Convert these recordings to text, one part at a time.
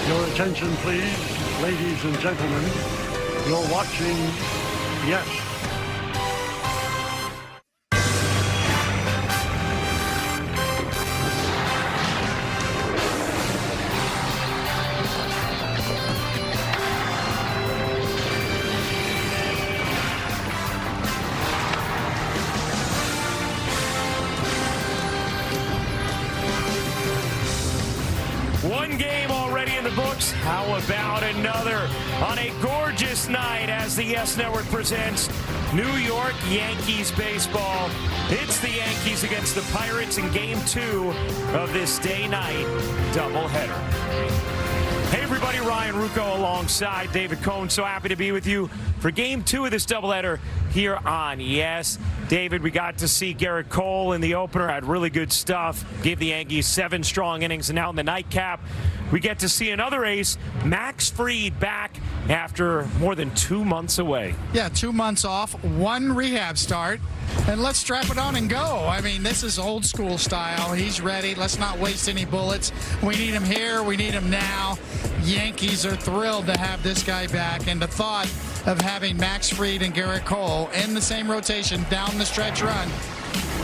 Your attention, please, ladies and gentlemen. You're watching Yes. One game already in the books. How about another on a gorgeous night as the Yes Network presents New York Yankees baseball. It's the Yankees against the Pirates in Game 2 of this day-night doubleheader. Hey everybody, Ryan Rucco alongside David Cohn. So happy to be with you for Game 2 of this doubleheader here on Yes. David, we got to see Gerrit Cole in the opener, had really good stuff, gave the Yankees 7 strong innings, and now in the nightcap, we get to see another ace, Max Fried, back after more than 2 months away. Yeah, 2 months off, 1 rehab start, and let's strap it on and go. I mean, this is old school style. He's ready. Let's not waste any bullets. We need him here. We need him now. Yankees are thrilled to have this guy back, and the thought of having Max Fried and Gerrit Cole in the same rotation down the stretch run,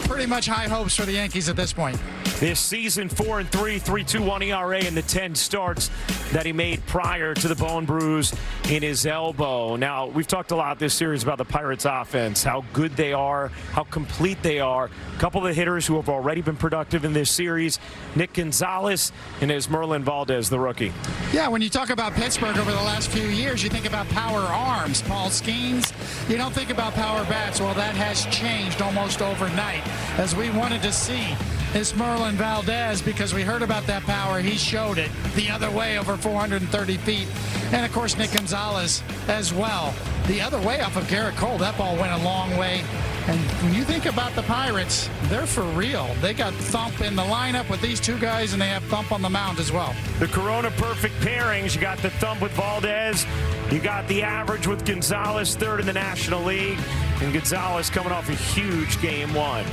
pretty much high hopes for the Yankees at this point. This season, 4-3, 3.21 ERA in the 10 starts that he made prior to the bone bruise in his elbow. Now, we've talked a lot this series about the Pirates offense, how good they are, how complete they are. A couple of the hitters who have already been productive in this series, Nick Gonzalez and Merlin Valdez, the rookie. Yeah, when you talk about Pittsburgh over the last few years, you think about power arms, Paul Skeens. You don't think about power bats. Well, that has changed almost overnight, as we wanted to see is Merlin Valdez, because we heard about that power. He showed it the other way over 430 feet. And, of course, Nick Gonzalez as well. The other way off of Gerrit Cole. That ball went a long way. And when you think about the Pirates, they're for real. They got Thump in the lineup with these 2 guys, and they have Thump on the mound as well. The Corona perfect pairings. You got the Thump with Valdez. You got the average with Gonzalez, 3rd in the National League. And Gonzalez coming off a huge Game 1.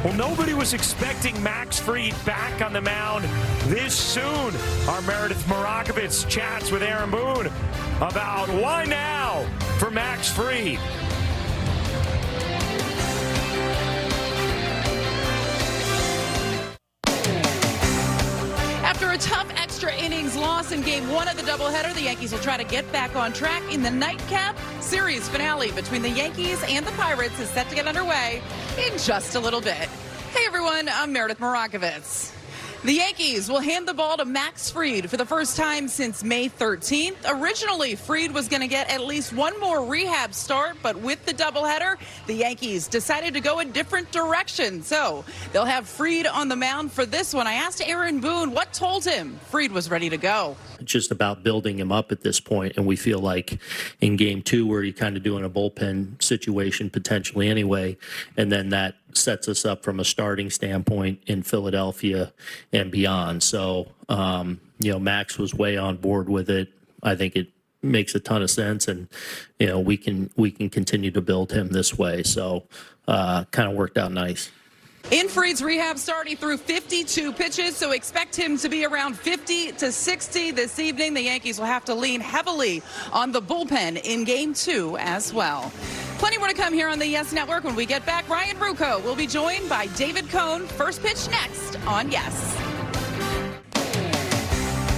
Well, nobody was expecting Max Fried back on the mound this soon. Our Meredith Marakovitz chats with Aaron Boone about why now for Max Fried. After a tough extra innings loss in Game 1 of the doubleheader, the Yankees will try to get back on track in the nightcap. Series finale between the Yankees and the Pirates is set to get underway in just a little bit. Hey everyone, I'm Meredith Marakovitz. The Yankees will hand the ball to Max Fried for the first time since May 13th. Originally, Fried was going to get at least 1 more rehab start, but with the doubleheader, the Yankees decided to go a different direction. So they'll have Fried on the mound for this one. I asked Aaron Boone what told him Fried was ready to go. It's just about building him up at this point, and we feel like in Game 2, where you're kind of doing a bullpen situation potentially anyway, and then that sets us up from a starting standpoint in Philadelphia and beyond. So, Max was way on board with it. I think it makes a ton of sense, and we can continue to build him this way. So, kind of worked out nice. In Fried's rehab start, he threw 52 pitches, so expect him to be around 50 to 60 this evening. The Yankees will have to lean heavily on the bullpen in Game 2 as well. Plenty more to come here on the Yes Network. When we get back, Ryan Rucco will be joined by David Cohn. First pitch next on Yes.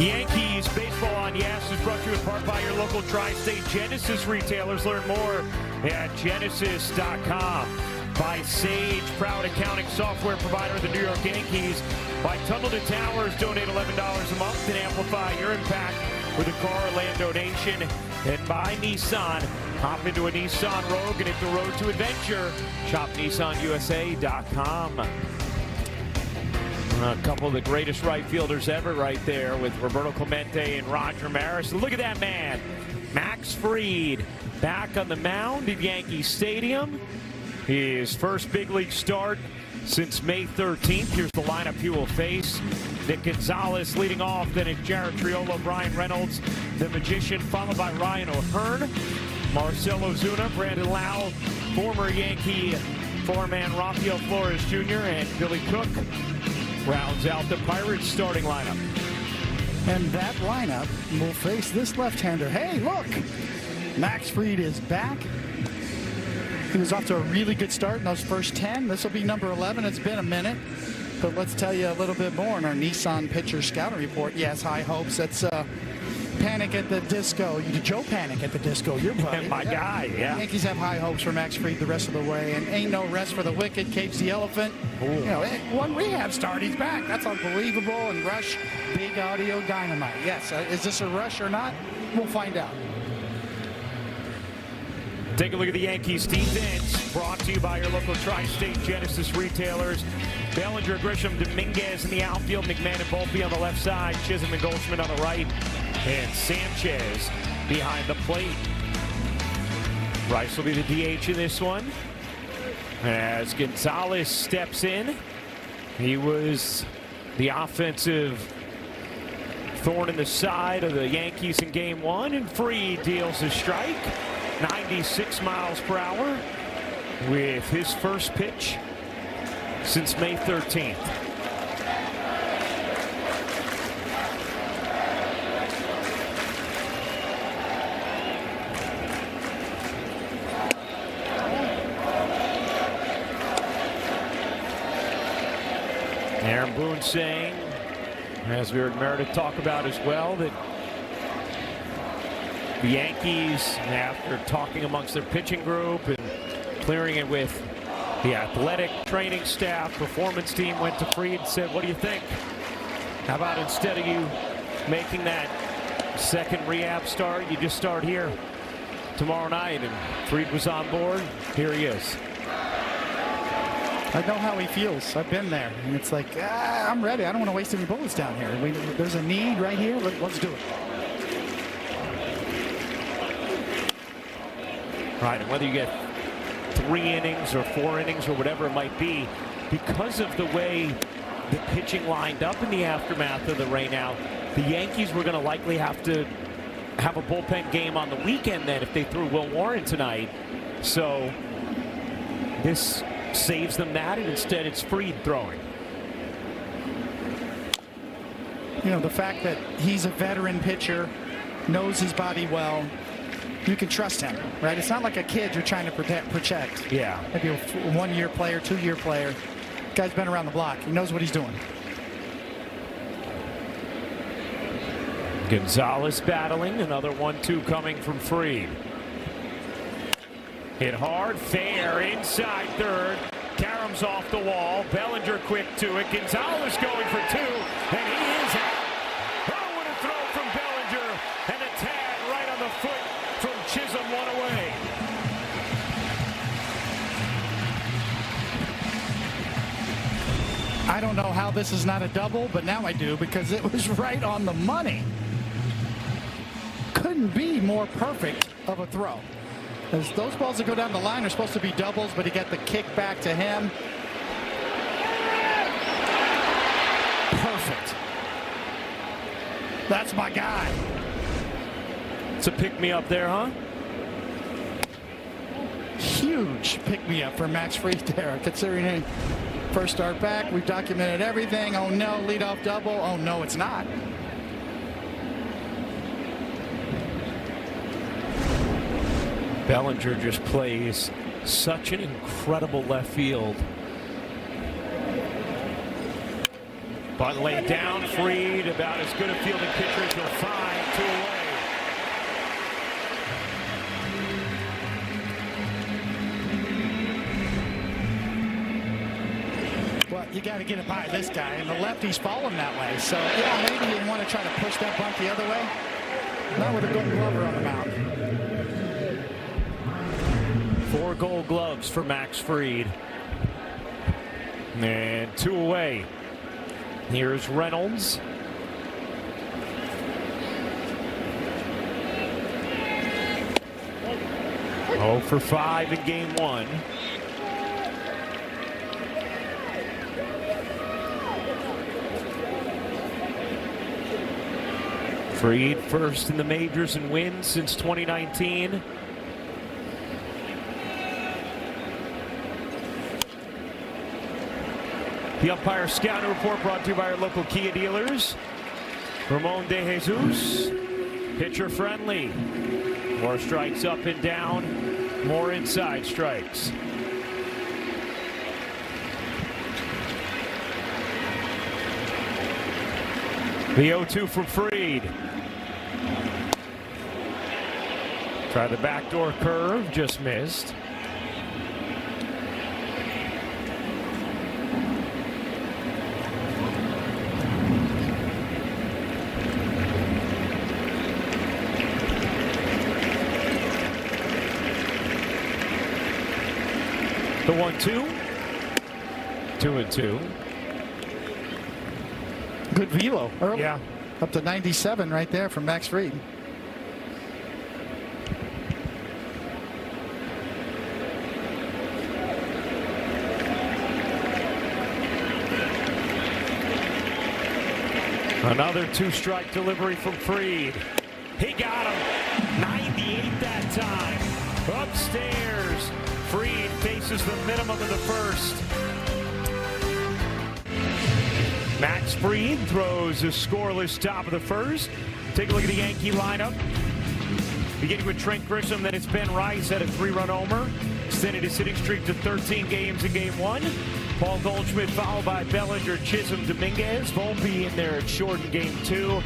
Yankees baseball on Yes is brought to you in part by your local Tri-State Genesis retailers. Learn more at genesis.com. By Sage, proud accounting software provider of the New York Yankees. By Tunnel to Towers, donate $11 a month and amplify your impact with a car or land donation. And by Nissan, hop into a Nissan Rogue and hit the road to adventure. Shop NissanUSA.com. A couple of the greatest right fielders ever right there with Roberto Clemente and Roger Maris. Look at that man, Max Fried, back on the mound at Yankee Stadium. His first big league start since May 13th. Here's the lineup he will face. Nick Gonzalez leading off. Then it's Jared Triolo, Brian Reynolds, the Magician, followed by Ryan O'Hearn, Marcell Ozuna, Brandon Lau, former Yankee foreman Rafael Flores Jr., and Billy Cook rounds out the Pirates starting lineup. And that lineup will face this left-hander. Hey, look! Max Fried is back. He was off to a really good start in those first 10. This will be number 11. It's been a minute. But let's tell you a little bit more in our Nissan pitcher scouting report. Yes, high hopes. That's Panic at the Disco. Joe Panic at the Disco. Your buddy. My guy, yeah. Yankees have high hopes for Max Fried the rest of the way. And ain't no rest for the wicked. Capes the elephant. Ooh. You know, one rehab start. He's back. That's unbelievable. And Rush, big audio dynamite. Yes. Is this a rush or not? We'll find out. Take a look at the Yankees defense, brought to you by your local Tri-State Genesis retailers. Bellinger, Grisham, Dominguez in the outfield, McMahon and Volpe on the left side, Chisholm and Goldschmidt on the right, and Sanchez behind the plate. Rice will be the DH in this one. As Gonzalez steps in, he was the offensive thorn in the side of the Yankees in game one, and Fried deals a strike. 96 miles per hour with his first pitch since May 13th. Aaron Boone saying, as we heard Meredith talk about as well, that the Yankees, after talking amongst their pitching group and clearing it with the athletic training staff, performance team, went to Fried and said, what do you think? How about instead of you making that second rehab start, you just start here tomorrow night? And Fried was on board. Here he is. I know how he feels. I've been there. And it's like, I'm ready. I don't want to waste any bullets down here. There's a need right here. Let's do it. Right, and whether you get 3 innings or 4 innings or whatever it might be, because of the way the pitching lined up in the aftermath of the rainout, the Yankees were going to likely have to have a bullpen game on the weekend then if they threw Will Warren tonight. So this saves them that, and instead it's Fried throwing. You know, the fact that he's a veteran pitcher, knows his body well, you can trust him, right? It's not like a kid you're trying to protect. Yeah. Maybe a 1-year player, 2-year player. Guy's been around the block. He knows what he's doing. Gonzalez battling. Another 1-2 coming from Fried. Hit hard, fair, inside third. Karam's off the wall. Bellinger quick to it. Gonzalez going for 2, and he is out. Oh, what a throw from Bellinger, and a tag right on the foot from Chisholm, 1 away. I don't know how this is not a double, but now I do, because it was right on the money. Couldn't be more perfect of a throw. As those balls that go down the line are supposed to be doubles, but he got the kick back to him. Perfect. That's my guy. It's a pick-me-up there, huh? Huge pick-me-up for Max Fried there, considering he first start back. We've documented everything. Oh, no, leadoff double. Oh, no, it's not. Bellinger just plays such an incredible left field. But laid down, Fried, about as good a fielding pitcher as you'll find, 2 away. Well, you got to get it by this guy, and the lefty's falling that way. So, yeah, maybe you want to try to push that bunt the other way. Not with a Gold Glover on the mound. 4 Gold Gloves for Max Fried. And 2 away. Here's Reynolds. Oh for 5 in game 1. Fried first in the majors and wins since 2019. The umpire scouting report brought to you by our local Kia dealers. Ramon De Jesus, pitcher friendly. More strikes up and down, more inside strikes. The 0-2 from Fried. Try the backdoor curve, just missed. The 1-2. 2-2. Good velo early. Yeah. Up to 97 right there from Max Fried. Another 2-strike delivery from Fried. He got him. 98 that time. Upstairs. Fried faces the minimum in the first. Max Fried throws a scoreless top of the first. Take a look at the Yankee lineup. Beginning with Trent Grisham, then it's Ben Rice at a 3-run homer. Extended his hitting streak to 13 games in Game 1. Paul Goldschmidt followed by Bellinger, Chisholm, Dominguez. Volpe in there at short in Game 2.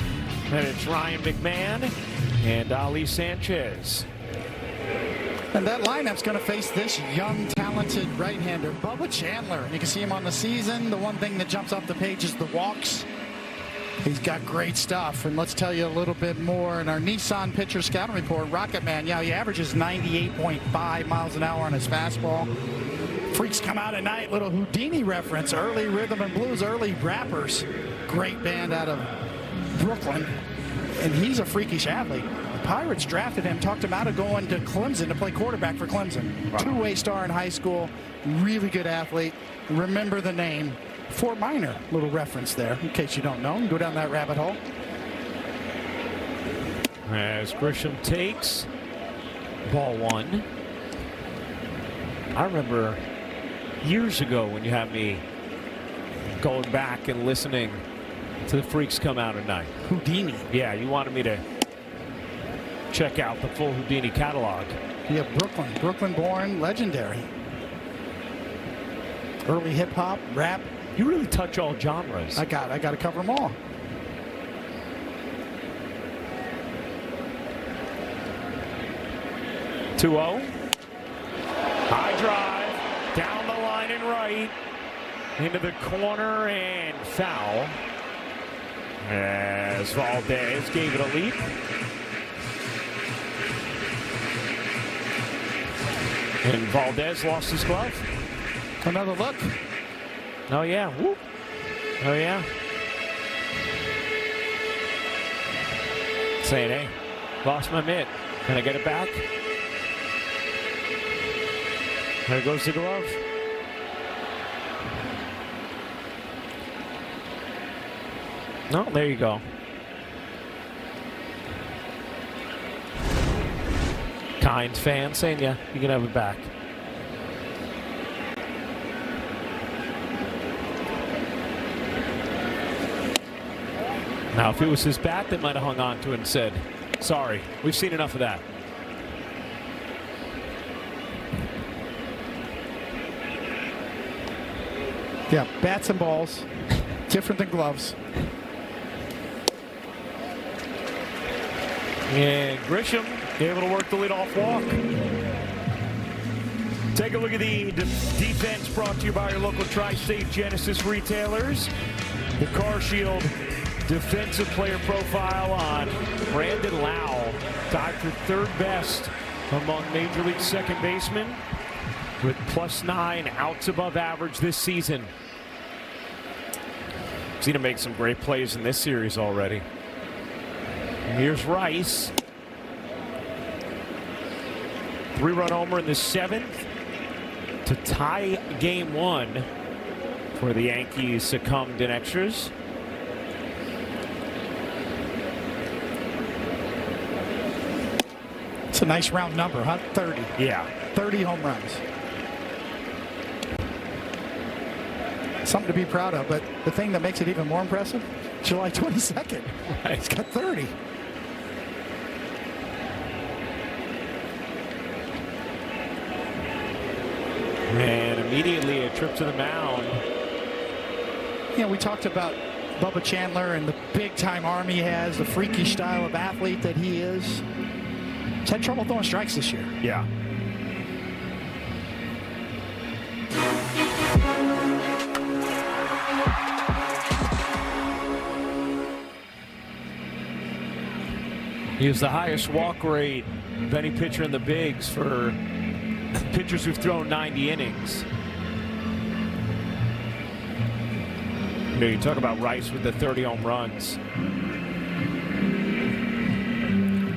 Then it's Ryan McMahon and Ali Sanchez. And that lineup's going to face this young, talented right-hander, Bubba Chandler. You can see him on the season. The one thing that jumps off the page is the walks. He's got great stuff. And let's tell you a little bit more in our Nissan pitcher scouting report. Rocket Man, yeah, he averages 98.5 miles an hour on his fastball. Freaks come out at night. Little Houdini reference. Early rhythm and blues, early rappers. Great band out of Brooklyn. And he's a freakish athlete. Pirates drafted him, talked him out of going to Clemson to play quarterback for Clemson. Wow. Two-way star in high school, really good athlete. Remember the name. Fort Minor, little reference there, in case you don't know. Go down that rabbit hole. As Grisham takes ball 1. I remember years ago when you had me going back and listening to the Freaks Come Out at Night. Houdini. Yeah, you wanted me to check out the full Houdini catalog. Yeah, Brooklyn born, legendary. Early hip hop, rap. You really touch all genres. I got to cover them all. (2-0). High drive down the line and right into the corner and foul. As Valdez gave it a leap. And Valdez lost his glove. Another look. Oh, yeah. Whoop. Oh, yeah. Saying, hey, lost my mitt. Can I get it back? There goes the glove. No, there you go. Kind fan saying, yeah, you can have it back. Now, if it was his bat, they might have hung on to it and said, sorry, we've seen enough of that. Yeah, bats and balls, different than gloves. And Grisham able to work the leadoff walk. Take a look at the defense brought to you by your local Tri-State Genesis retailers. The Car Shield defensive player profile on Brandon Lau, tied for third best among Major League second basemen with +9 outs above average this season. Seen him make some great plays in this series already. And here's Rice. 3-run homer in the 7th to tie Game 1 for the Yankees succumbed in extras. It's a nice round number, huh? 30. Yeah. 30 home runs. Something to be proud of, but the thing that makes it even more impressive, July 22nd. Right. He's got 30. And immediately a trip to the mound. Yeah, we talked about Bubba Chandler and the big-time arm he has, the freakish style of athlete that he is. He's had trouble throwing strikes this year. Yeah. He has the highest walk rate of any pitcher in the bigs for pitchers who've thrown 90 innings. You know, you talk about Rice with the 30 home runs.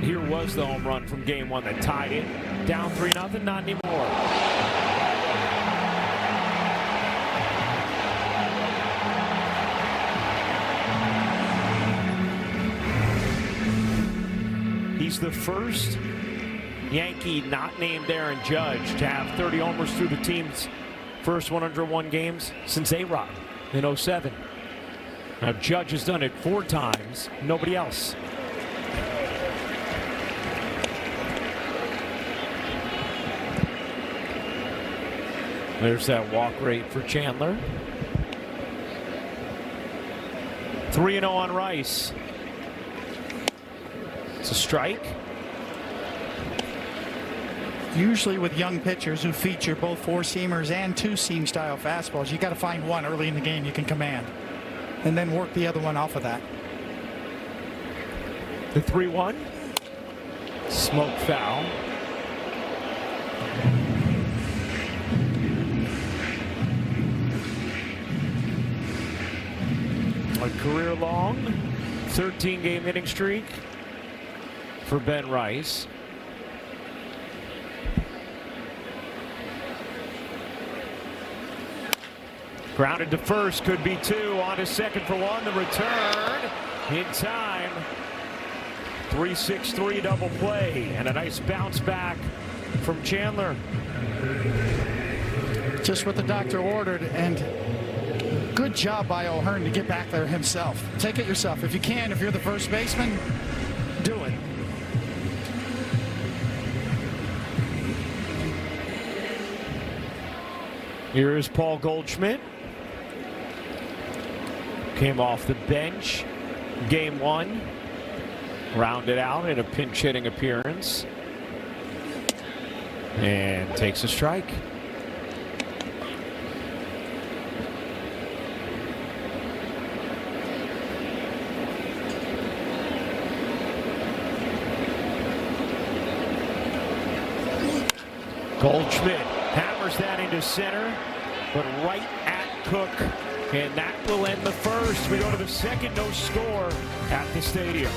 Here was the home run from game one that tied it. Down 3-0, not anymore. He's the first Yankee not named Aaron Judge to have 30 homers through the team's first 101 games since A-Rod in 07. Now Judge has done it 4 times, nobody else. There's that walk rate for Chandler. 3-0 on Rice. It's a strike. Usually with young pitchers who feature both four-seamers and two-seam style fastballs, you got to find one early in the game you can command and then work the other one off of that. The 3-1. Smoke foul. A career-long 13-game inning streak for Ben Rice. Grounded to first, could be 2. On to second for 1. The return in time. 3-6-3 double play and a nice bounce back from Chandler. Just what the doctor ordered, and good job by O'Hearn to get back there himself. Take it yourself if you can. If you're the first baseman, do it. Here is Paul Goldschmidt. Came off the bench game 1. Rounded out in a pinch hitting appearance. And takes a strike. Goldschmidt hammers that into center, but right at Cook. And that will end the first. We go to the second, no score at the stadium.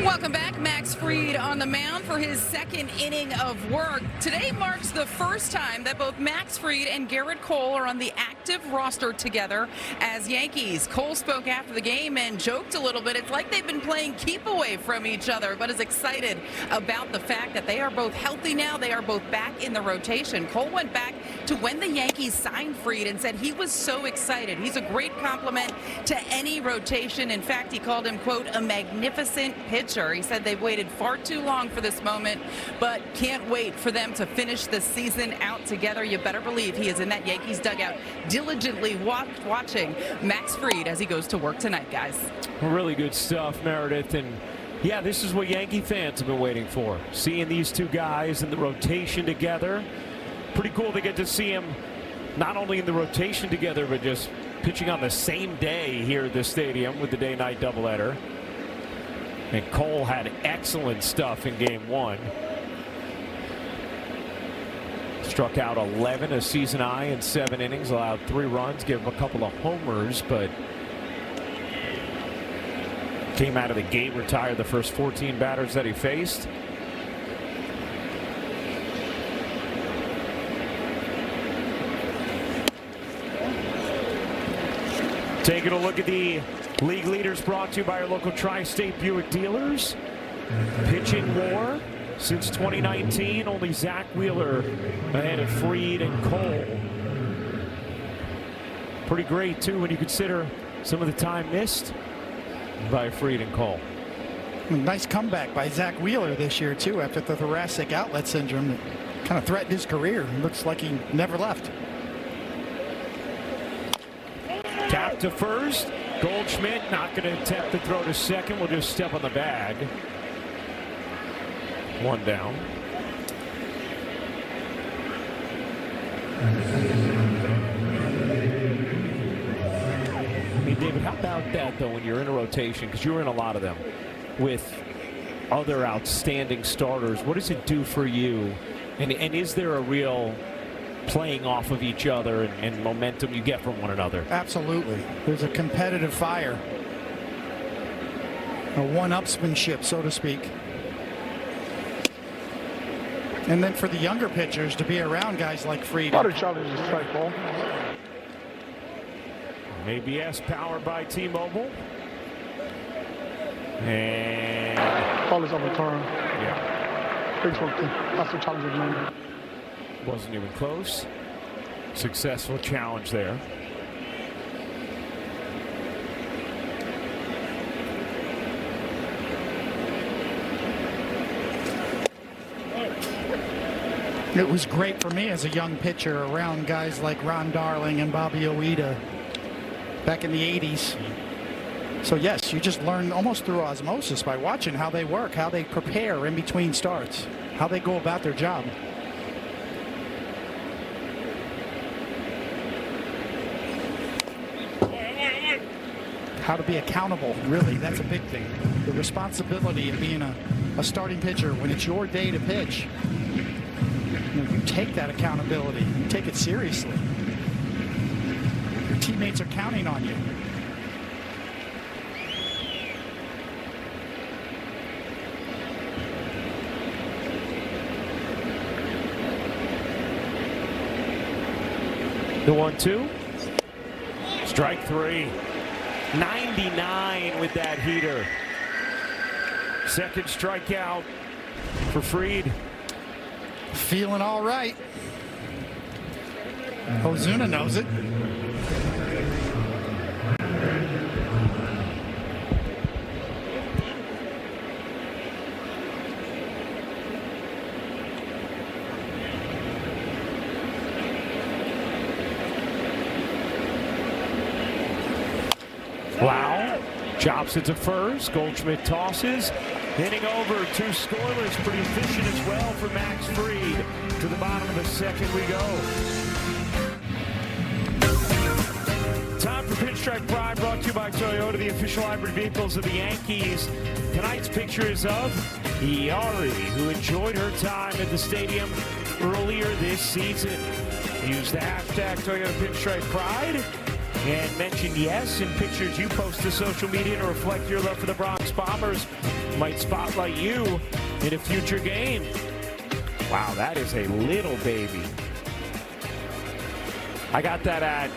Welcome back. Max Fried on the mound for his second inning of work. Today marks the first time that both Max Fried and Garrett Cole are on the active roster together as Yankees. Cole spoke after the game and joked a little bit. It's like they've been playing keep away from each other, but is excited about the fact that they are both healthy now. They are both back in the rotation. Cole went back to when the Yankees signed Fried and said he was so excited. He's a great compliment to any rotation. In fact, he called him, quote, a magnificent pitcher. He said they've waited far too long for this moment, but can't wait for them to finish the season out together. You better believe he is in that Yankees dugout diligently watching Max Fried as he goes to work tonight, guys. Really good stuff, Meredith. And yeah, this is what Yankee fans have been waiting for. Seeing these two guys in the rotation together. Pretty cool to get to see him not only in the rotation together, but just pitching on the same day here at the stadium with the day-night doubleheader. And Cole had excellent stuff in game 1. Struck out 11, a season high in 7 innings, allowed 3 runs, gave him a couple of homers, but came out of the gate, retired the first 14 batters that he faced. Taking a look at the league leaders brought to you by our local Tri-State Buick dealers. Pitching war since 2019, only Zach Wheeler ahead of Fried and Cole. Pretty great, too, when you consider some of the time missed by Fried and Cole. Nice comeback by Zach Wheeler this year, too, after the thoracic outlet syndrome that kind of threatened his career. Looks like he never left. Tap to first. Goldschmidt not going to attempt to throw to second. Will just step on the bag. One down. I mean, David, how about that, though, when you're in a rotation, because you're in a lot of them, with other outstanding starters? What does it do for you? And is there a real playing off of each other and momentum you get from one another? Absolutely. There's a competitive fire. A one-upsmanship, so to speak. And then for the younger pitchers to be around guys like Fried. A lot of challenges, strike ball. ABS powered by T-Mobile. And Ball is on the turn. yeah, Big something. That's the challenge of the game. wasn't even close. Successful challenge there. It was great for me as a young pitcher around guys like Ron Darling and Bobby Oida back in the 80s. So yes, you just learn almost through osmosis by watching how they work, how they prepare in between starts, how they go about their job. How to be accountable, really, that's a big thing. The responsibility of being a starting pitcher when it's your day to pitch. You take that accountability. You take it seriously. Your teammates are counting on you. The 1-2. Strike three. 99 with that heater. Second strikeout for Fried. Feeling all right. Ozuna knows it. Wow. Chops it to first. Goldschmidt tosses. Hitting over, two scoreless, pretty efficient as well for Max Fried. To the bottom of the second we go. Time for Pinstripe Pride, brought to you by Toyota, the official hybrid vehicles of the Yankees. Tonight's picture is of Yari, who enjoyed her time at the stadium earlier this season. Use the hashtag Toyota Pinstripe Pride and mention yes in pictures you post to social media to reflect your love for the Bronx Bombers. Might spotlight you in a future game. Wow, that is a little baby. I got that at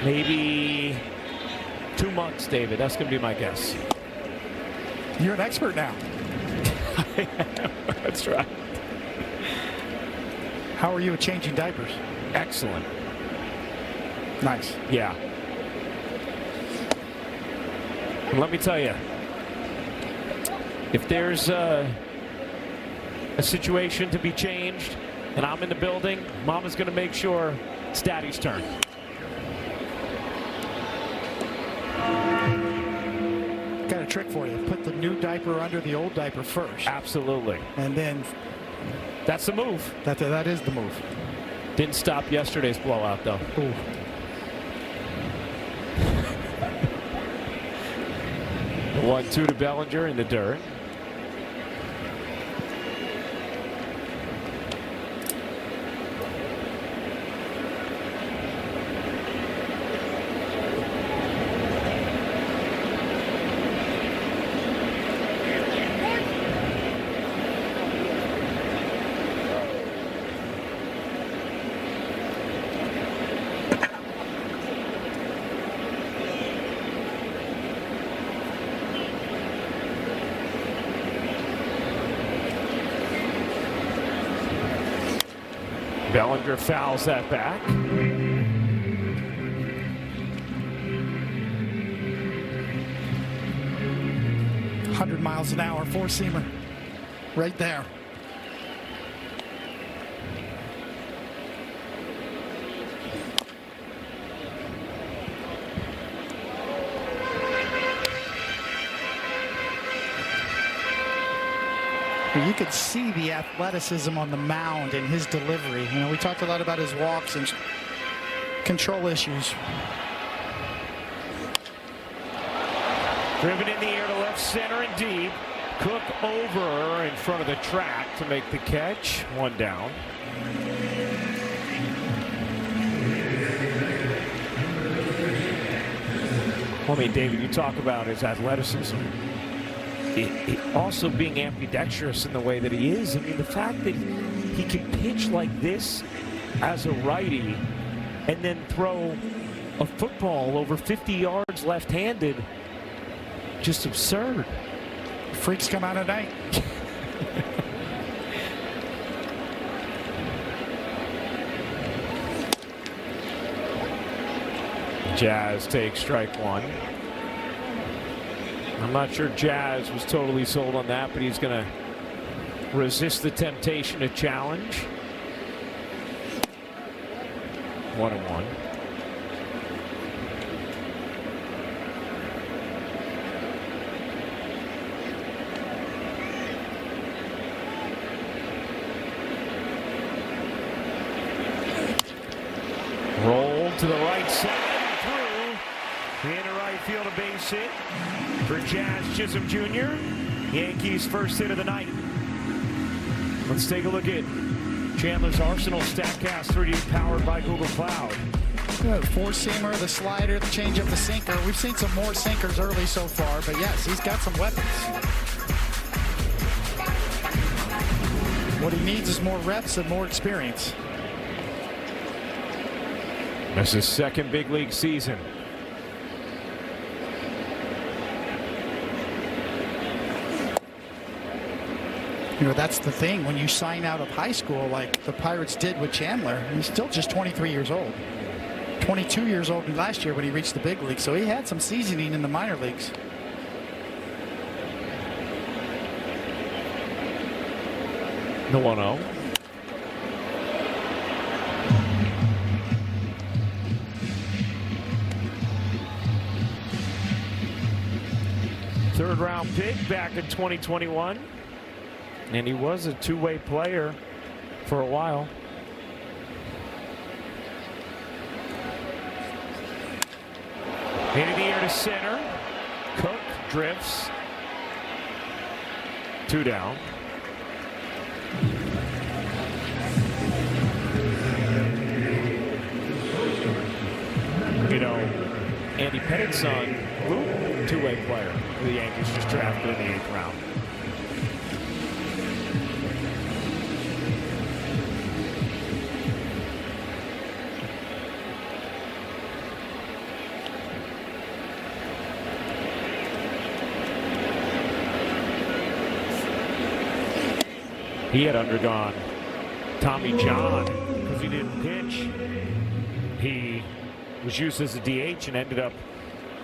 maybe 2 months, David. That's going to be my guess. You're an expert now. That's right. How are you at changing diapers? Excellent. Nice. Yeah. And let me tell you, if there's a situation to be changed and I'm in the building, Mama's going to make sure it's Daddy's turn. Got a trick for you. Put the new diaper under the old diaper first. Absolutely. And then That's the move. that is the move. Didn't stop yesterday's blowout, though. Ooh. The 1-2 to Bellinger in the dirt. Bellinger fouls that back. 100 miles an hour, four-seamer, right there. You could see the athleticism on the mound and his delivery. You know, we talked a lot about his walks and control issues. Driven in the air to left center and deep. Cook over in front of the track to make the catch. One down. Well, I mean, David, you talk about his athleticism. Also being ambidextrous in the way that he is. I mean, the fact that he can pitch like this as a righty and then throw a football over 50 yards left-handed, just absurd. Freaks come out at night. Jazz takes strike one. I'm not sure Jazz was totally sold on that, but he's going to resist the temptation to challenge. 1-1. Roll to the right side and through. Into right field, a base hit for Jazz Chisholm Jr. Yankees' first hit of the night. Let's take a look at Chandler's Arsenal StatCast 3D powered by Google Cloud. Four-seamer, the slider, the changeup, the sinker. We've seen some more sinkers early so far, but yes, he's got some weapons. What he needs is more reps and more experience. That's his second big league season. You know, that's the thing. When you sign out of high school, like the Pirates did with Chandler, he's still just 23 years old. 22 years old last year when he reached the big league, so he had some seasoning in the minor leagues. The 1-0. Third round pick back in 2021. And he was a two-way player for a while. Into the air to center. Cook drifts. Two down. You know, Andy Pettit's son, Luke, two-way player. The Yankees just drafted in the 8th round. He had undergone Tommy John because he didn't pitch. He was used as a DH and ended up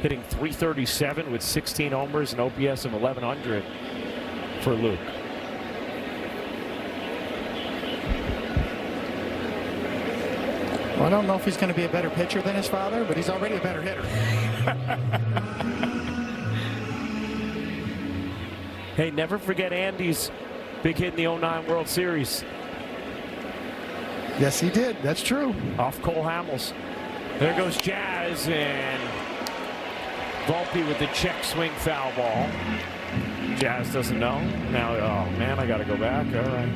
hitting .337 with 16 homers and OPS of 1100 for Luke. Well, I don't know if he's going to be a better pitcher than his father, but he's already a better hitter. Hey, never forget Andy's big hit in the 09 World Series. Yes, he did. That's true. Off Cole Hamels. There goes Jazz, and Volpe with the check swing foul ball. Jazz doesn't know. Now, oh man, I got to go back. All right.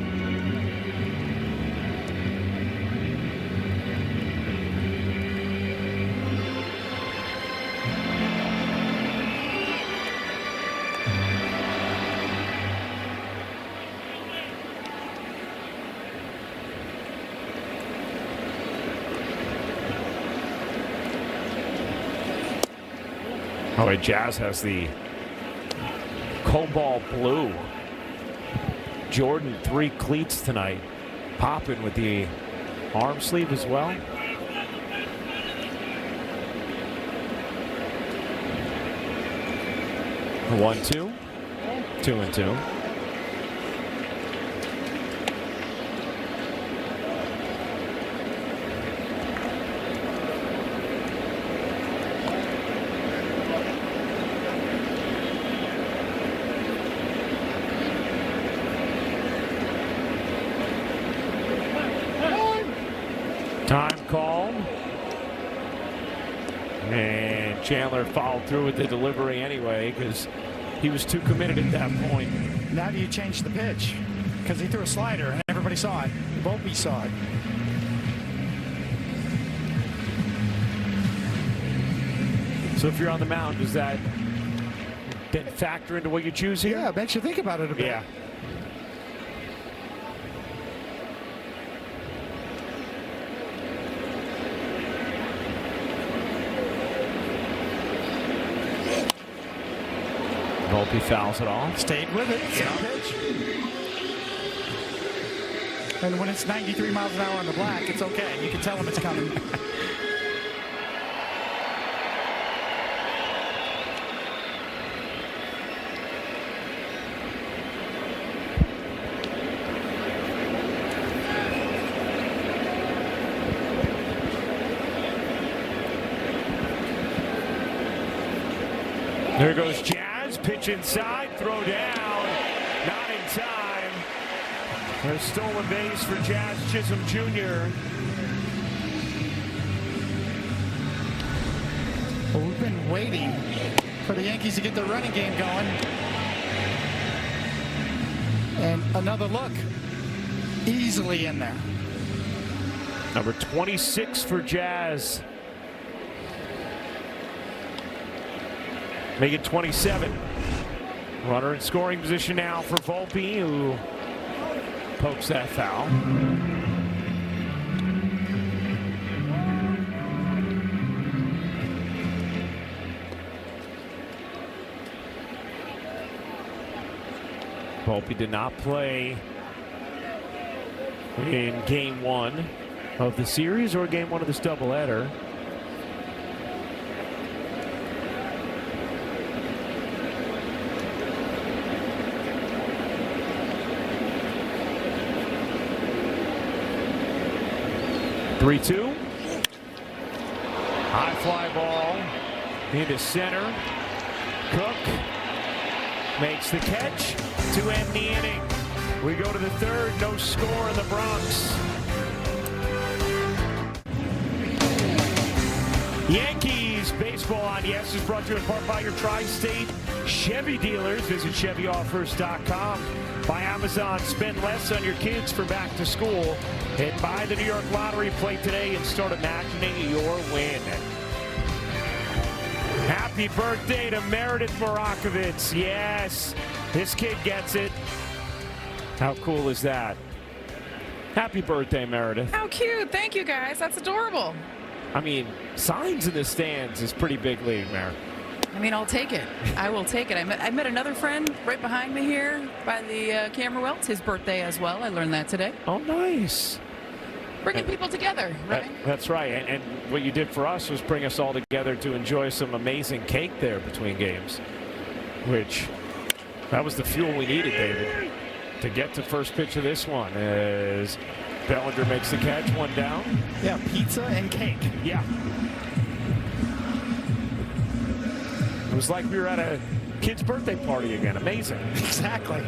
Oh, wait, Jazz has the cobalt blue Jordan 3 cleats tonight. Popping with the arm sleeve as well. The 1-2. 2-2. Time call. And Chandler followed through with the delivery anyway because he was too committed at that point. Now do you change the pitch? Because he threw a slider and everybody saw it. Volpe saw it. So if you're on the mound, does that then factor into what you choose here? Yeah, it makes you think about it a bit. Yeah. Volpe fouls it off. Stayed with it. Same pitch. And when it's 93 miles an hour on the black, it's okay. You can tell him it's coming. There goes Jazz. Pitch inside. Throw down. Not in time. A stolen base for Jazz Chisholm Jr. Well, we've been waiting for the Yankees to get the running game going. And another look. Easily in there. Number 26 for Jazz. Make it 27. Runner in scoring position now for Volpe, who pokes that foul. Volpe did not play in game 1 of the series or game 1 of this doubleheader. Three-two. High fly ball into center. Cook makes the catch to end the inning. We go to the third. No score in the Bronx. Yankees baseball on Yes is brought to you in part by your Tri-State Chevy dealers. Visit ChevyOffers.com. Buy Amazon. Spend less on your kids for back to school. And buy the New York Lottery. Play today and start imagining your win. Happy birthday to Meredith Morakovitz. Yes, this kid gets it. How cool is that? Happy birthday, Meredith. How cute. Thank you, guys. That's adorable. I mean, signs in the stands is pretty big league, Mer. I mean, I'll take it. I will take it. I met another friend right behind me here by the camera well. It's his birthday as well. I learned that today. Oh, nice. Bringing people together, right? That's right. And what you did for us was bring us all together to enjoy some amazing cake there between games, which that was the fuel we needed, David, to get to first pitch of this one as Bellinger makes the catch, one down. Yeah, pizza and cake. Yeah. It was like we were at a kid's birthday party again. Amazing. Exactly.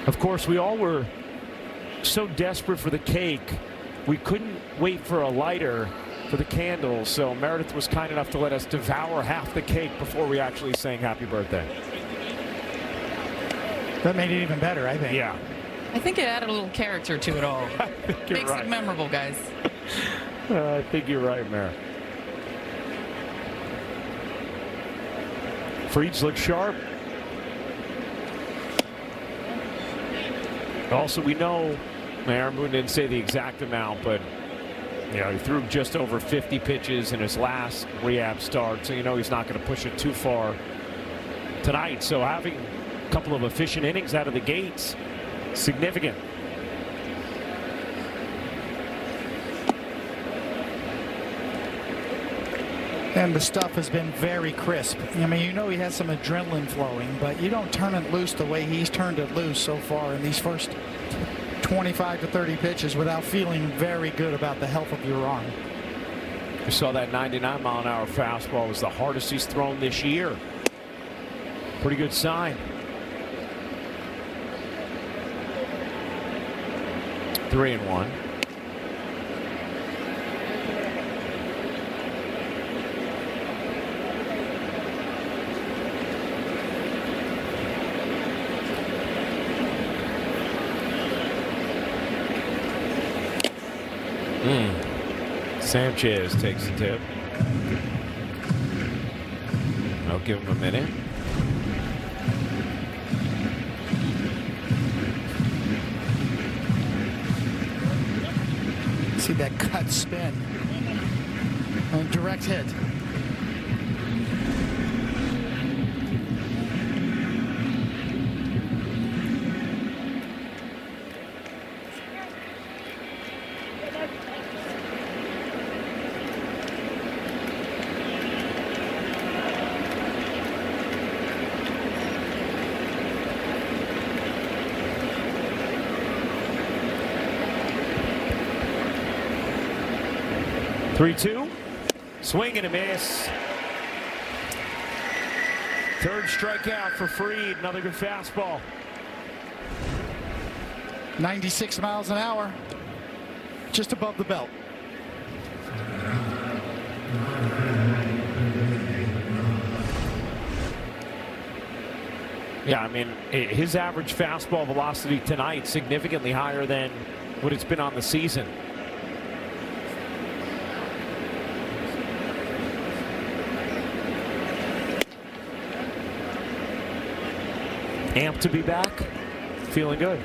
Of course, we all were so desperate for the cake, we couldn't wait for a lighter for the candles, so Meredith was kind enough to let us devour half the cake before we actually sang happy birthday. That made it even better, I think. Yeah. I think it added a little character to it all. Makes it memorable, guys. I think you're right, Mer. Freeds looks sharp. Also, we know, Aaron Boone didn't say the exact amount, but you know, he threw just over 50 pitches in his last rehab start, so you know he's not going to push it too far tonight. So having a couple of efficient innings out of the gates, significant. And the stuff has been very crisp. I mean, you know he has some adrenaline flowing, but you don't turn it loose the way he's turned it loose so far in these first 25 to 30 pitches without feeling very good about the health of your arm. We saw that 99-mile-an-hour fastball was the hardest he's thrown this year. Pretty good sign. 3-1. Sanchez takes the tip. I'll give him a minute. See that cut spin and direct hit. Three-two. Swing and a miss. Third strikeout for Fried. Another good fastball. 96 miles an hour. Just above the belt. Yeah, I mean, his average fastball velocity tonight significantly higher than what it's been on the season. Amped to be back, feeling good.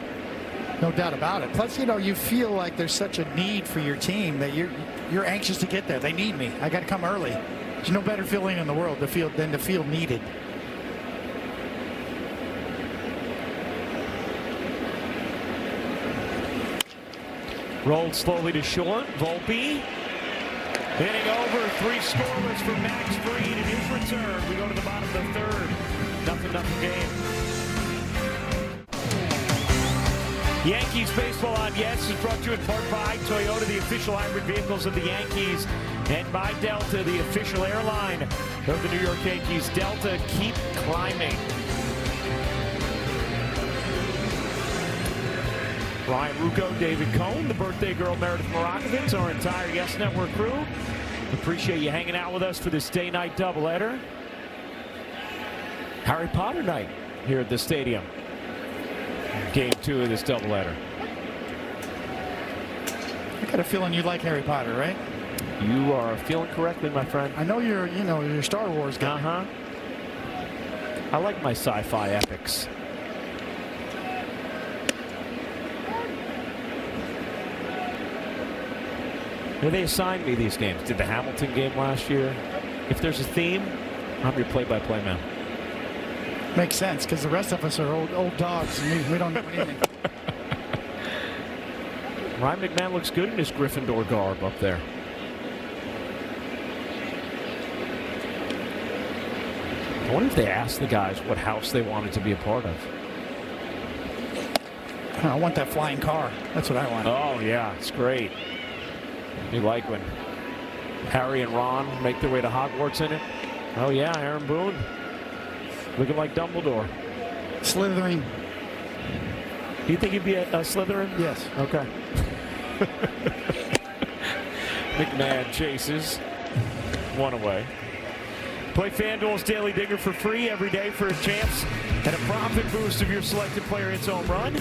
No doubt about it. Plus, you know, you feel like there's such a need for your team that you're anxious to get there. They need me. I got to come early. There's no better feeling in the world than to feel needed. Rolled slowly to short. Volpe hitting over. 3 scoreless for Max Fried in his return. We go to the bottom of the third. 0-0 game. Yankees baseball on Yes is brought to you in part by Toyota, the official hybrid vehicles of the Yankees, and by Delta, the official airline of the New York Yankees. Delta, keep climbing. Brian Rucco, David Cohn, the birthday girl Meredith Morakovitz, our entire Yes Network crew. Appreciate you hanging out with us for this day-night doubleheader. Harry Potter night here at the stadium. Game 2 of this doubleheader. I got a feeling you like Harry Potter, right? You are feeling correctly, my friend. I know you're Star Wars guy. Uh-huh. I like my sci-fi epics. They assigned me these games. Did the Hamilton game last year. If there's a theme, I'm your play-by-play man. Makes sense, because the rest of us are old dogs, and we don't know anything. Ryan McMahon looks good in his Gryffindor garb up there. I wonder if they asked the guys what house they wanted to be a part of. I want that flying car. That's what I want. Oh, yeah, it's great. You like when Harry and Ron make their way to Hogwarts in it? Oh, yeah, Aaron Boone. Looking like Dumbledore. Slytherin. Do you think he'd be a Slytherin? Yes. Okay. McMahon chases. 1 away. Play FanDuel's Daily Digger for free every day for a chance at a profit boost of your selected player hits home run.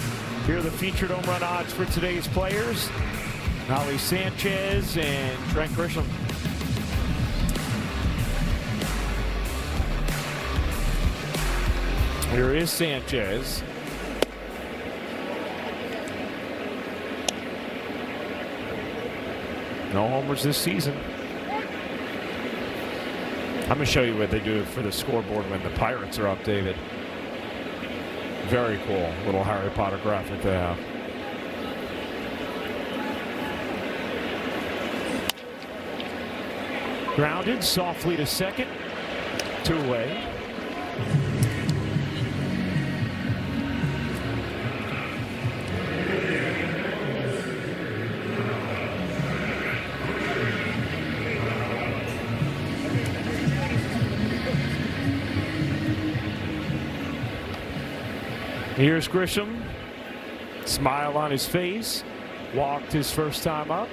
Here are the featured home run odds for today's players. Holly Sanchez and Trent Grisham. Here is Sanchez. No homers this season. I'm going to show you what they do for the scoreboard when the Pirates are updated. Very cool little Harry Potter graphic they have. Grounded softly to second. 2 away. Here's Grisham. Smile on his face. Walked his first time up.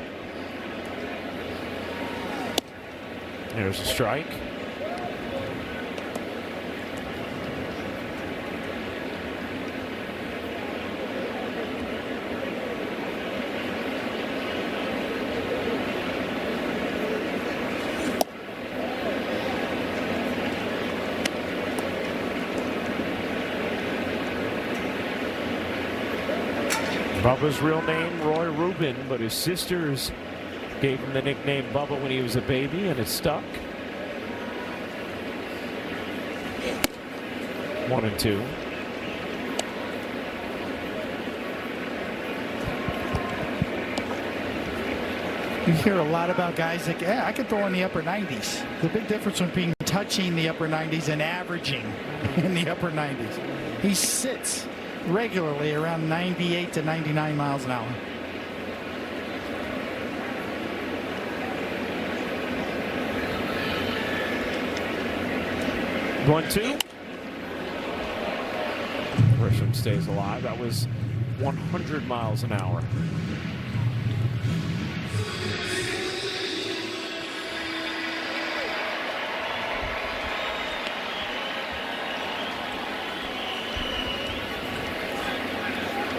There's a strike. Bubba's real name, Roy Rubin, but his sisters gave him the nickname Bubba when he was a baby, and it stuck. 1-2. You hear a lot about guys that, yeah, I could throw in the upper 90s. The big difference between touching the upper 90s and averaging in the upper 90s. He sits regularly around 98 to 99 miles an hour. One, two. Grisham stays alive. That was 100 miles an hour.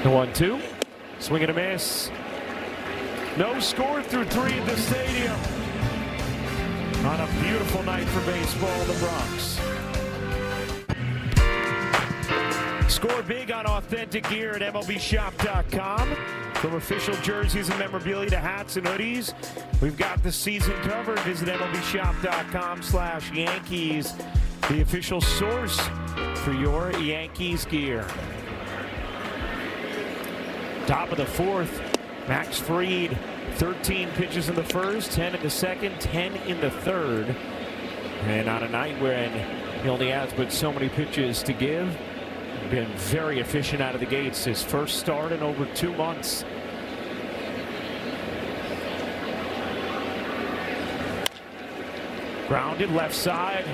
The 1-2. Swing and a miss. No score through 3 at the stadium. On a beautiful night for baseball in the Bronx. Score big on authentic gear at MLBshop.com. From official jerseys and memorabilia to hats and hoodies, we've got the season covered. Visit MLBshop.com/Yankees, the official source for your Yankees gear. Top of the 4th, Max Fried, 13 pitches in the first, 10 in the second, 10 in the third. And on a night when he only has but so many pitches to give, been very efficient out of the gates. His first start in over 2 months. Grounded left side.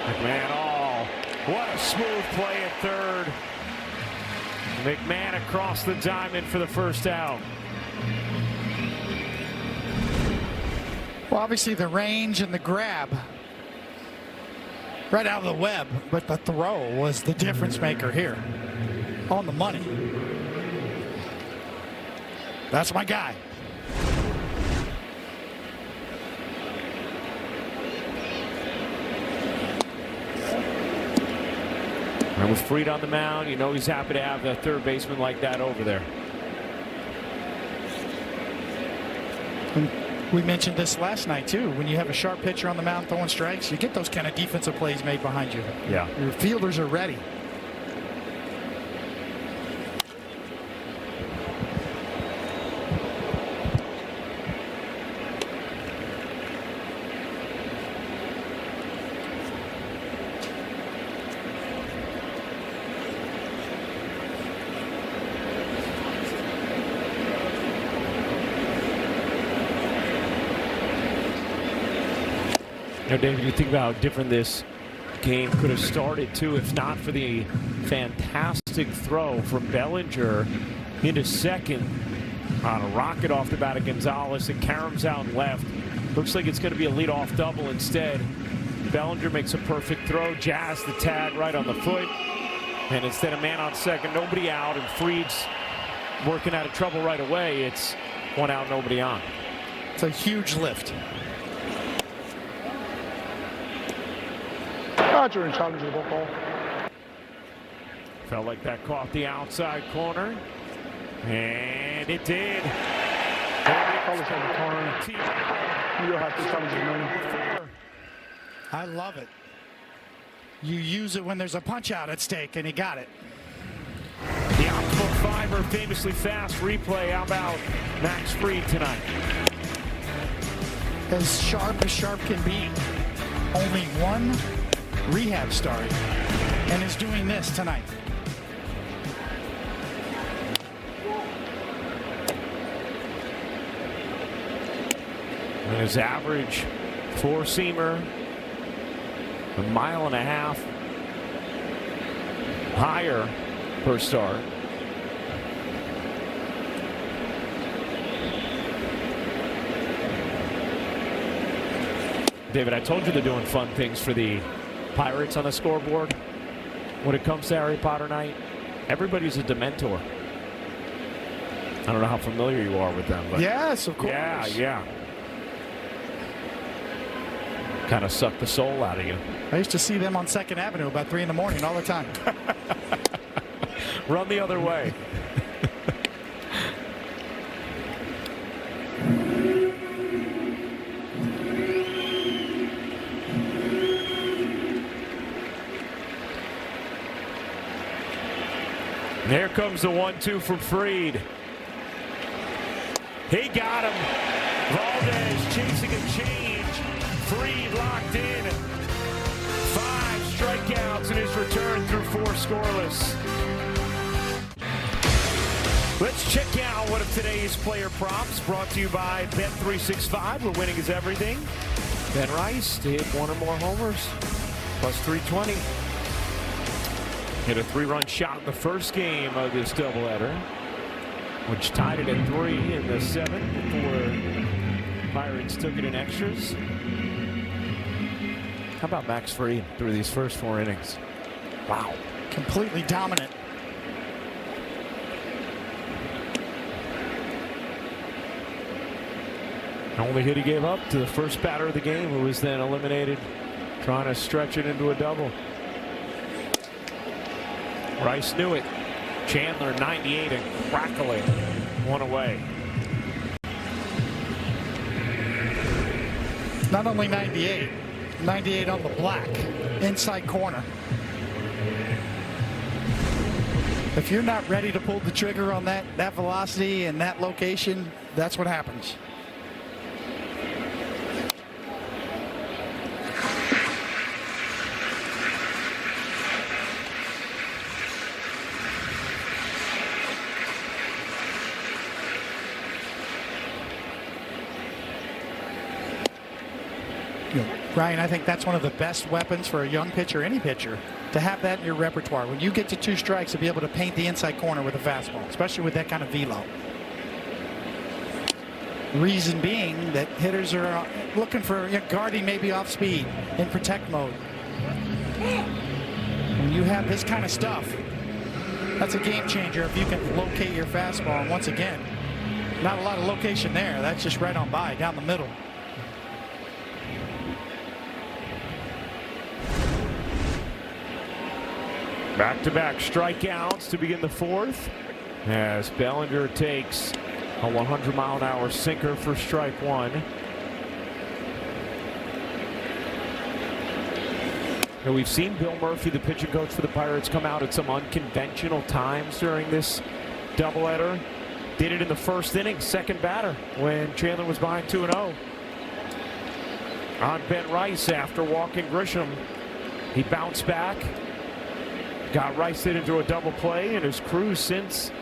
McMahon all. What a smooth play at third. McMahon across the diamond for the first out. Well, obviously the range and the grab right out of the web, but the throw was the difference maker here. On the money. That's my guy. And with Fried on the mound, you know he's happy to have a third baseman like that over there. And we mentioned this last night too. When you have a sharp pitcher on the mound throwing strikes, you get those kind of defensive plays made behind you. Yeah. Your fielders are ready. You know, David, you think about how different this game could have started too if not for the fantastic throw from Bellinger into second on a rocket off the bat of Gonzalez, and Karam's out left. Looks like it's going to be a leadoff double instead. Bellinger makes a perfect throw, jazz the tag right on the foot, and instead of man on second, nobody out, and Fried's working out of trouble right away. It's 1 out, nobody on. It's a huge lift. You're in challenge of the ball. Felt like that caught the outside corner, and it did. I love it. You use it when there's a punch out at stake, and he got it. The optimal fiber, famously fast replay. How about Max Fried tonight? as sharp can be. Only one rehab start and is doing this tonight. And his average four-seamer, 1.5 miles higher per start. David, I told you they're doing fun things for the Pirates on the scoreboard. When it comes to Harry Potter night, everybody's a Dementor. I don't know how familiar you are with them, but yes, of course. Yeah. Kind of suck the soul out of you. I used to see them on 2nd Avenue about 3 in the morning all the time. Run the other way. Here comes the 1-2 from Fried. He got him. Valdez chasing a change. Fried locked in. 5 strikeouts in his return through 4 scoreless. Let's check out one of today's player props brought to you by Bet365, where winning is everything. Ben Rice to hit 1 or more homers, plus 320. Hit a 3-run shot in the first game of this doubleheader, which tied it at 3 in the 7th before Pirates took it in extras. How about Max Fried through these first 4 innings? Wow. Completely dominant. The only hit he gave up to the first batter of the game, who was then eliminated, trying to stretch it into a double. Rice knew it. Chandler 98 and crackling 1 away. Not only 98, 98 on the black, inside corner. If you're not ready to pull the trigger on that velocity and that location, that's what happens. Ryan, I think that's one of the best weapons for a young pitcher, any pitcher, to have that in your repertoire. When you get to 2 strikes, to be able to paint the inside corner with a fastball, especially with that kind of velo. Reason being that hitters are looking for guarding maybe off speed in protect mode. When you have this kind of stuff, that's a game changer if you can locate your fastball. And once again, not a lot of location there. That's just right on by, down the middle. Back-to-back strikeouts to begin the 4th, as Bellinger takes a 100-mile-an-hour sinker for strike 1. And we've seen Bill Murphy, the pitching coach for the Pirates, come out at some unconventional times during this doubleheader. Did it in the first inning, second batter, when Chandler was behind 2-0. On Ben Rice after walking Grisham, he bounced back. Got Rice hit into a double play, and his crew since.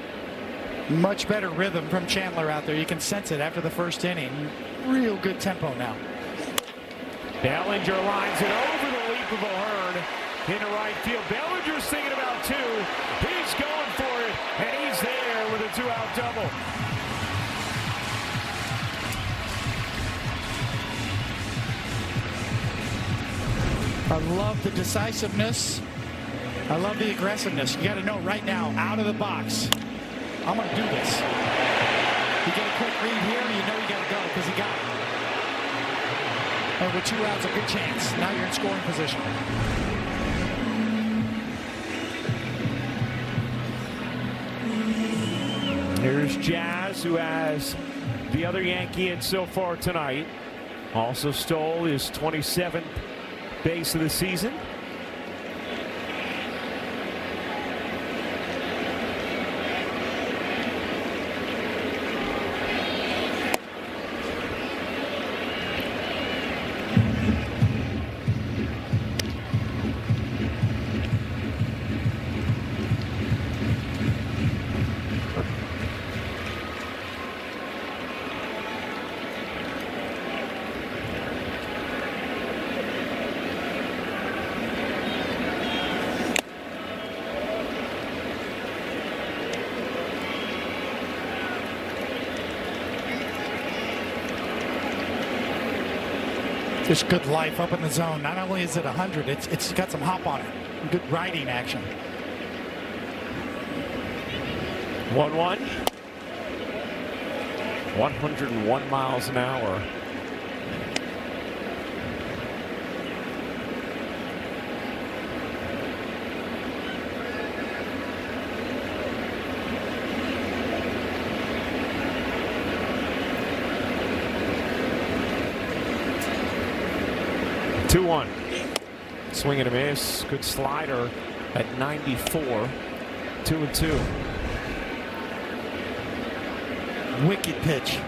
Much better rhythm from Chandler out there. You can sense it after the first inning. Real good tempo now. Bellinger lines it over the leap of O'Hearn into right field. Bellinger's thinking about 2. He's going for it, and he's there with a 2-out double. I love the decisiveness. I love the aggressiveness. You got to know right now, out of the box, I'm going to do this. You get a quick read here, you know you got to go because he got it. And with 2 outs, a good chance. Now you're in scoring position. Here's Jazz, who has the other Yankee in so far tonight. Also stole his 27th base of the season. Just good life up in the zone. Not only is it 100, it's got some hop on it. Good riding action. 1-1. 101 miles an hour. Two-one. Swing and a miss. Good slider at 94. 2-2. Wicked pitch.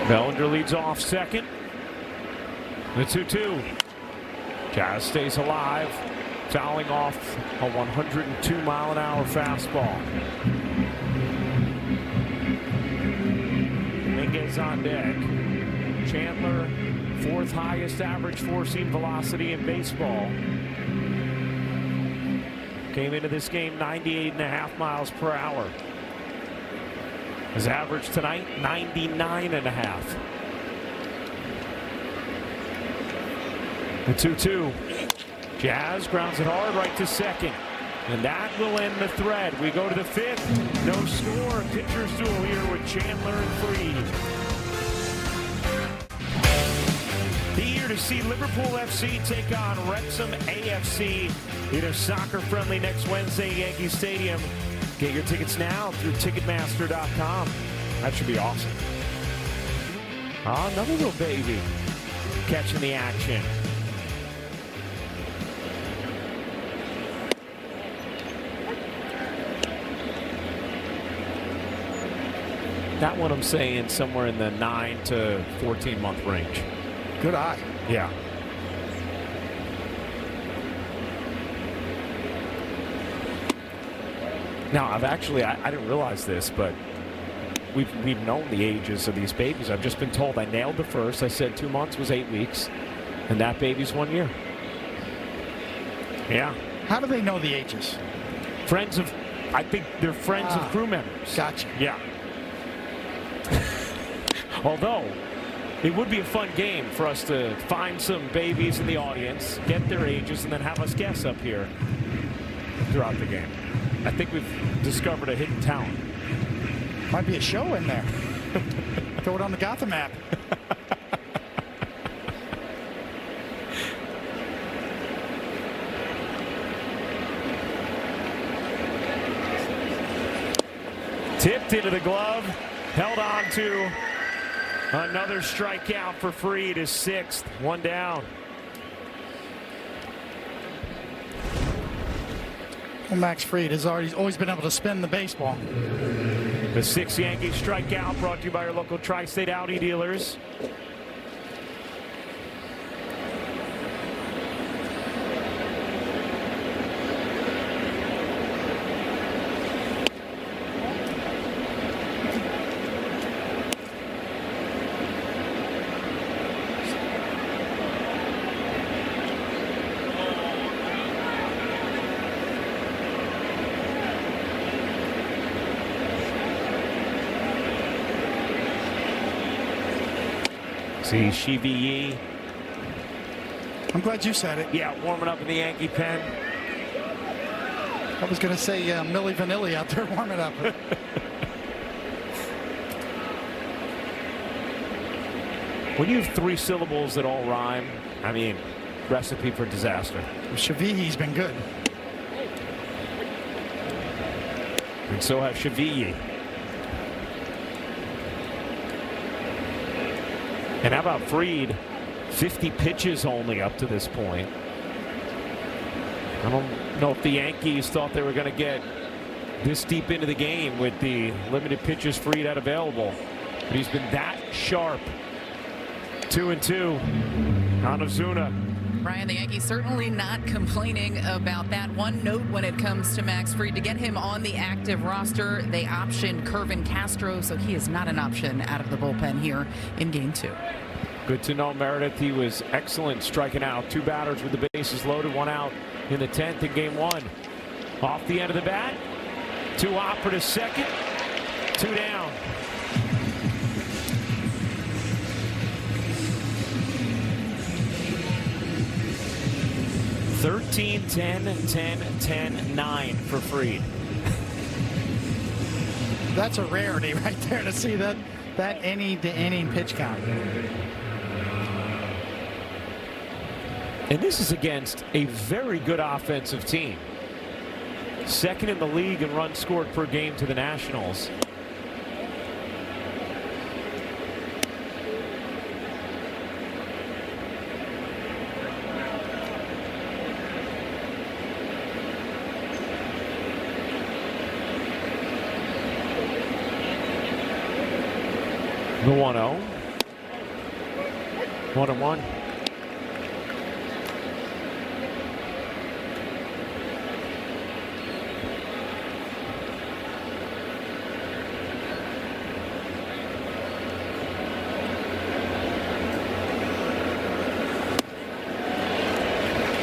Bellinger leads off second. The 2-2. Jazz stays alive, fouling off a 102-mile-an-hour fastball. Dominguez on deck. Chandler, fourth highest average four-seam velocity in baseball. Came into this game 98.5 miles per hour. His average tonight, 99.5. The 2-2. Jazz grounds it hard right to second. And that will end the thread. We go to the fifth. No score. Pitcher's duel here with Chandler and Fried. The year to see Liverpool FC take on Wrexham AFC in a soccer-friendly next Wednesday at Yankee Stadium. Get your tickets now through Ticketmaster.com. That should be awesome. Another little baby catching the action. That one I'm saying somewhere in the 9 to 14 month range. Good eye. Yeah. Now, I didn't realize this, but we've known the ages of these babies. I've just been told. I nailed the first. I said 2 months was 8 weeks, and that baby's 1 year. Yeah. How do they know the ages? I think they're friends of crew members. Gotcha. Yeah. Although, it would be a fun game for us to find some babies in the audience, get their ages, and then have us guess up here throughout the game. I think we've discovered a hidden talent. Might be a show in there. Throw it on the Gotham app. Tipped into the glove, held on to. Another strikeout for Fried, his sixth. One down. Well, Max Fried has always been able to spin the baseball. The sixth Yankees strikeout brought to you by your local Tri-State Audi dealers. See Shivi. I'm glad you said it. Yeah, warming up in the Yankee pen. I was going to say Milli Vanilli out there warming up. When you have three syllables that all rhyme, I mean, recipe for disaster. Shavihi's been good. And so have Shavihi. And how about Fried? 50 pitches only up to this point. I don't know if the Yankees thought they were going to get this deep into the game with the limited pitches Fried had available. But he's been that sharp. 2-2 on Ozuna. Brian, the Yankees certainly not complaining about that. One note when it comes to Max Fried, to get him on the active roster, they optioned Kervin Castro, so he is not an option out of the bullpen here in Game 2. Good to know, Meredith. He was excellent striking out. Two batters with the bases loaded, one out in the 10th in Game 1. Off the end of the bat, 2 out for the second. 2 down. (13, 10, 10, 10, 9 for Fried. That's a rarity right there to see that inning-to-inning pitch count. And this is against a very good offensive team. Second in the league in runs scored per game to the Nationals. The 1-0. 1-1.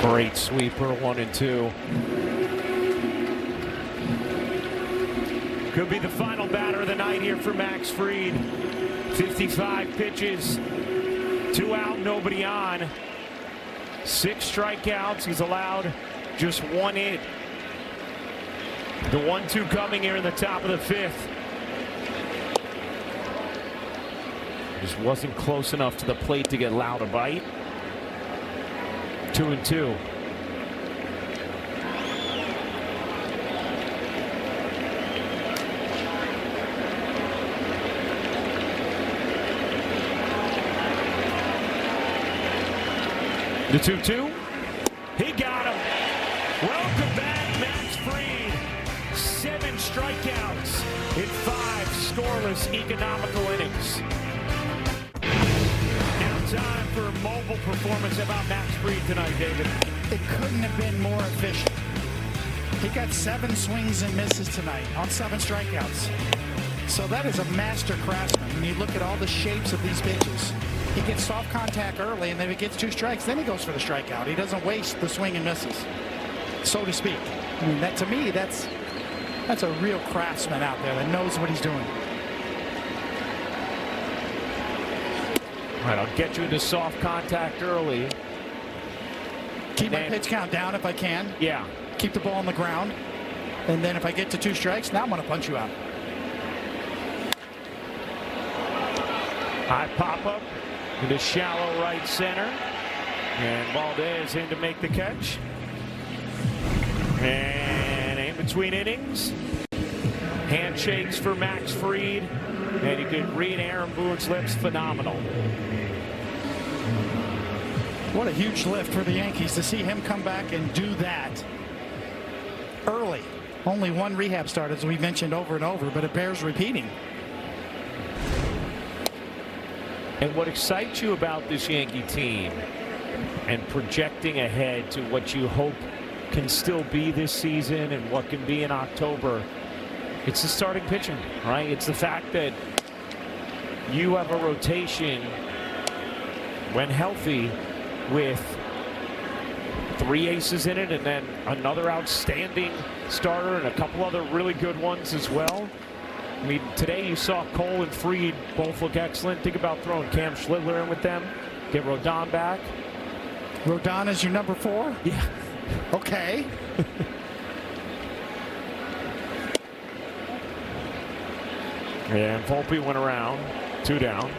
Great sweeper, 1-2. Could be the final batter of the night here for Max Fried. 55 pitches, 2 out, nobody on. 6 strikeouts. He's allowed just 1 hit. The 1-2 coming here in the top of the 5th. Just wasn't close enough to the plate to get Lau to bite. 2-2. The 2-2. He got him. Welcome back, Max Fried. 7 strikeouts in 5 scoreless economical innings. Now time for a mobile performance about Max Fried tonight, David. It couldn't have been more efficient. He got 7 swings and misses tonight on 7 strikeouts. So that is a master craftsman. When you look at all the shapes of these pitches, he gets soft contact early, and then if he gets 2 strikes, then he goes for the strikeout. He doesn't waste the swing and misses, so to speak. I mean, that to me, that's a real craftsman out there that knows what he's doing. All right, I'll get you into soft contact early. Keep my pitch count down if I can. Yeah. Keep the ball on the ground. And then if I get to 2 strikes, now I'm going to punch you out. High pop-up into shallow right center. And Valdez in to make the catch. And in between innings, handshakes for Max Fried. And you could read Aaron Boone's lips, phenomenal. What a huge lift for the Yankees to see him come back and do that early. Only 1 rehab start, as we mentioned over and over, but it bears repeating. And what excites you about this Yankee team and projecting ahead to what you hope can still be this season and what can be in October, it's the starting pitching, right? It's the fact that you have a rotation when healthy with 3 aces in it and then another outstanding starter and a couple other really good ones as well. I mean, today you saw Cole and Fried both look excellent. Think about throwing Cam Schlittler in with them. Get Rodon back. Rodon is your number 4? Yeah. Okay. And Volpe went around. 2 down.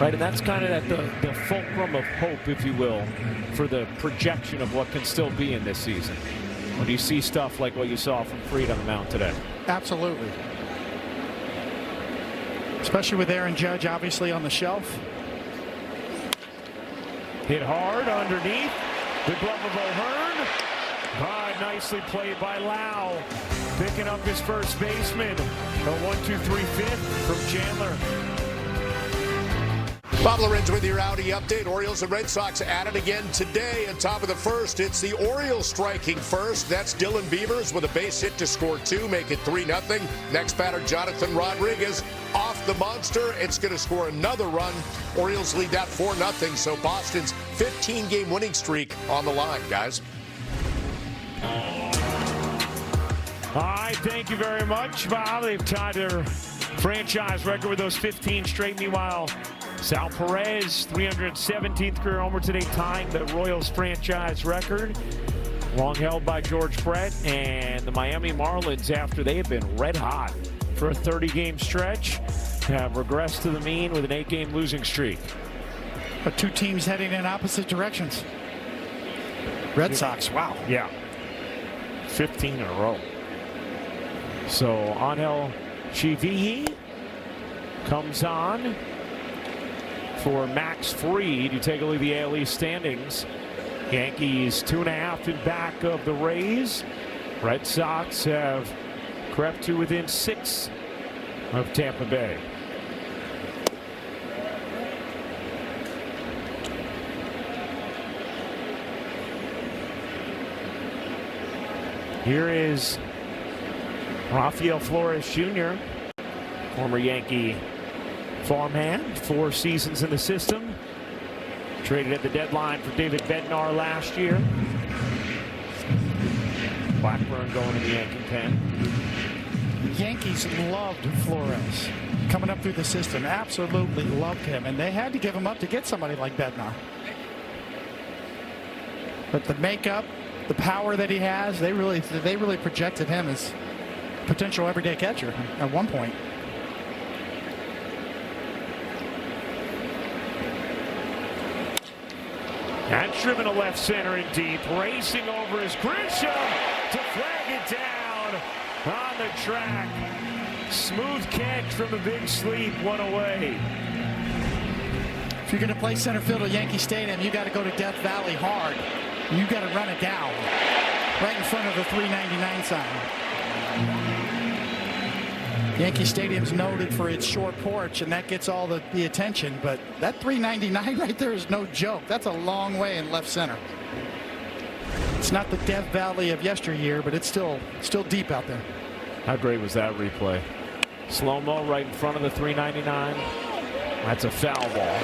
Right, and that's kind of at the fulcrum of hope, if you will, for the projection of what can still be in this season. When you see stuff like what you saw from Fried on the mound today. Absolutely. Especially with Aaron Judge obviously on the shelf. Hit hard underneath. The glove of O'Hearn. Nicely played by Lau. Picking up his first baseman. A 1-2-3 fifth from Chandler. Bob Lorenz with your Audi update. Orioles and Red Sox at it again today. On top of the first, it's the Orioles striking first. That's Dylan Beavers with a base hit to score 2, make it 3-0. Next batter, Jonathan Rodriguez off the monster. It's going to score another run. Orioles lead that 4-0. So Boston's 15-game winning streak on the line, guys. All right, thank you very much, Bob. They've tied their franchise record with those 15 straight. Meanwhile, Sal Perez, 317th career homer today, tying the Royals franchise record, long held by George Brett. And the Miami Marlins, after they have been red hot for a 30-game stretch, have regressed to the mean with an 8-game losing streak. But two teams heading in opposite directions. Red Sox, wow. Yeah, 15 in a row. So Angel Chivihi comes on for Max Fried. You take a look at the AL East standings. Yankees 2.5 in back of the Rays. Red Sox have crept to within 6 of Tampa Bay. Here is Rafael Flores Jr., former Yankee farmhand, 4 seasons in the system. Traded at the deadline for David Bednar last year. Blackburn going to the Yankee pen. Yankees loved Flores coming up through the system. Absolutely loved him, and they had to give him up to get somebody like Bednar. But the makeup, the power that he has, they really projected him as potential everyday catcher at one point. That's driven to left center and deep. Racing over is Grisham to flag it down on the track. Smooth catch from the big sleep, one away. If you're going to play center field at Yankee Stadium, you got to go to Death Valley hard. You got to run it down right in front of the 399 sign. Yankee Stadium's noted for its short porch, and that gets all the attention, but that 399 right there is no joke. That's a long way in left center. It's not the Death Valley of yesteryear, but it's still deep out there. How great was that replay? Slow-mo right in front of the 399. That's a foul ball.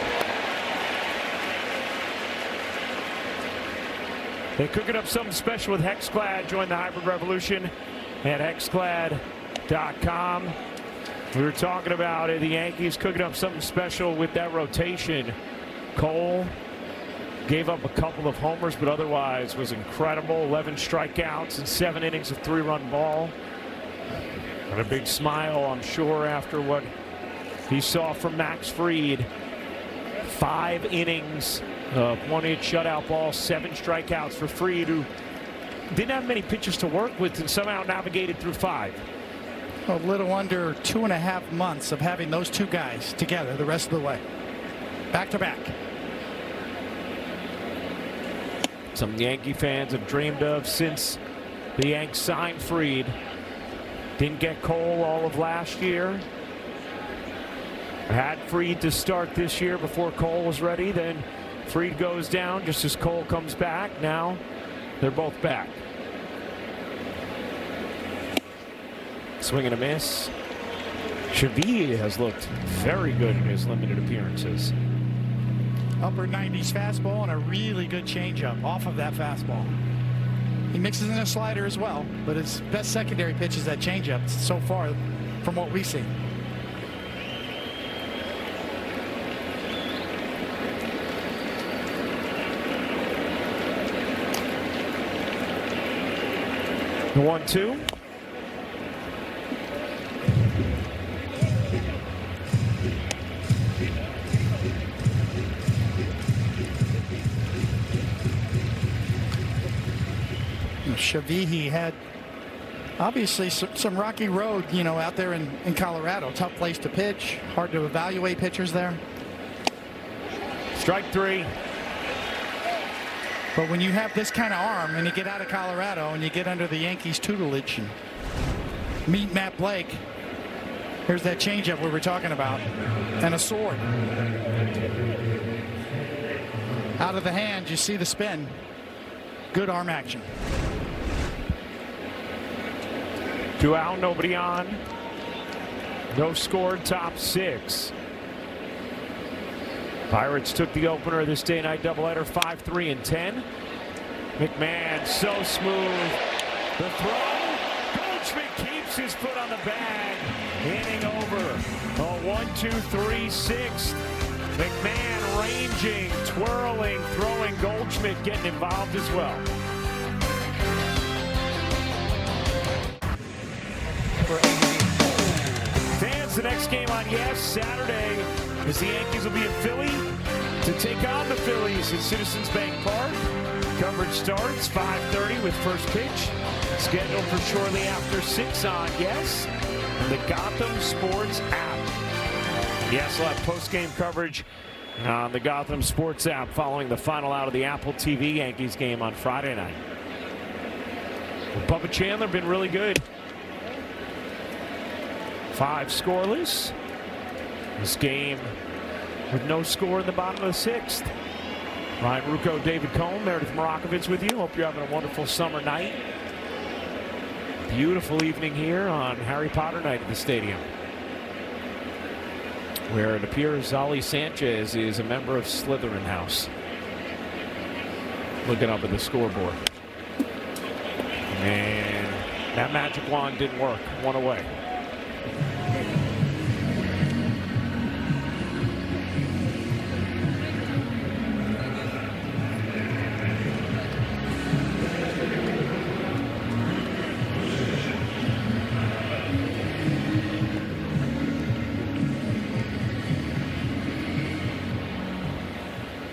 They're cooking up something special with Hexclad. Join the hybrid revolution at hexclad.com. We were talking about it. The Yankees cooking up something special with that rotation. Cole gave up a couple of homers, but otherwise was incredible. 11 strikeouts and 7 innings of 3-run ball. And a big smile, I'm sure, after what he saw from Max Fried. 5 innings of 1-hit shutout ball, 7 strikeouts for Fried, who didn't have many pitches to work with and somehow navigated through 5. A little under 2.5 months of having those two guys together the rest of the way. Back to back. Some Yankee fans have dreamed of since the Yanks signed Fried. Didn't get Cole all of last year. Had Fried to start this year before Cole was ready. Then Fried goes down just as Cole comes back. Now they're both back. Swing and a miss. Chivihi has looked very good in his limited appearances. Upper 90s fastball and a really good changeup off of that fastball. He mixes in a slider as well, but his best secondary pitch is that changeup so far from what we see. The 1-2. Chivihi had obviously some rocky road, out there in Colorado. Tough place to pitch. Hard to evaluate pitchers there. Strike 3. But when you have this kind of arm and you get out of Colorado and you get under the Yankees tutelage and meet Matt Blake, here's that changeup we were talking about, and a sword. Out of the hand, you see the spin. Good arm action. 2 out, nobody on. No scored, top 6. Pirates took the opener of this day-night doubleheader, 5-3 and 10. McMahon so smooth. The throw. Goldschmidt keeps his foot on the bag. Inning over. A 1-2-3 sixth. McMahon ranging, twirling, throwing. Goldschmidt getting involved as well. Fans, the next game on Yes Saturday is the Yankees will be in Philly to take on the Phillies at Citizens Bank Park. Coverage starts 5:30 with first pitch. Scheduled for shortly after 6 on Yes and the Gotham Sports app. Yes, we'll have post-game coverage on the Gotham Sports app following the final out of the Apple TV Yankees game on Friday night. Bubba Chandler been really good. 5 scoreless. This game with no score in the bottom of the 6th. Ryan Rucco, David Cohn, Meredith Morakovitz with you. Hope you're having a wonderful summer night. Beautiful evening here on Harry Potter night at the stadium, where it appears Zali Sanchez is a member of Slytherin House. Looking up at the scoreboard. And that magic wand didn't work. 1 away.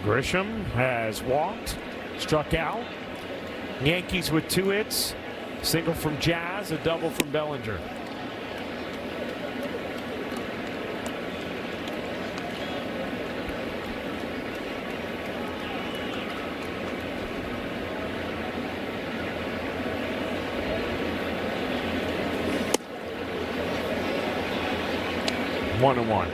Grisham has walked, struck out. Yankees with 2 hits, single from Jazz, a double from Bellinger. One and one.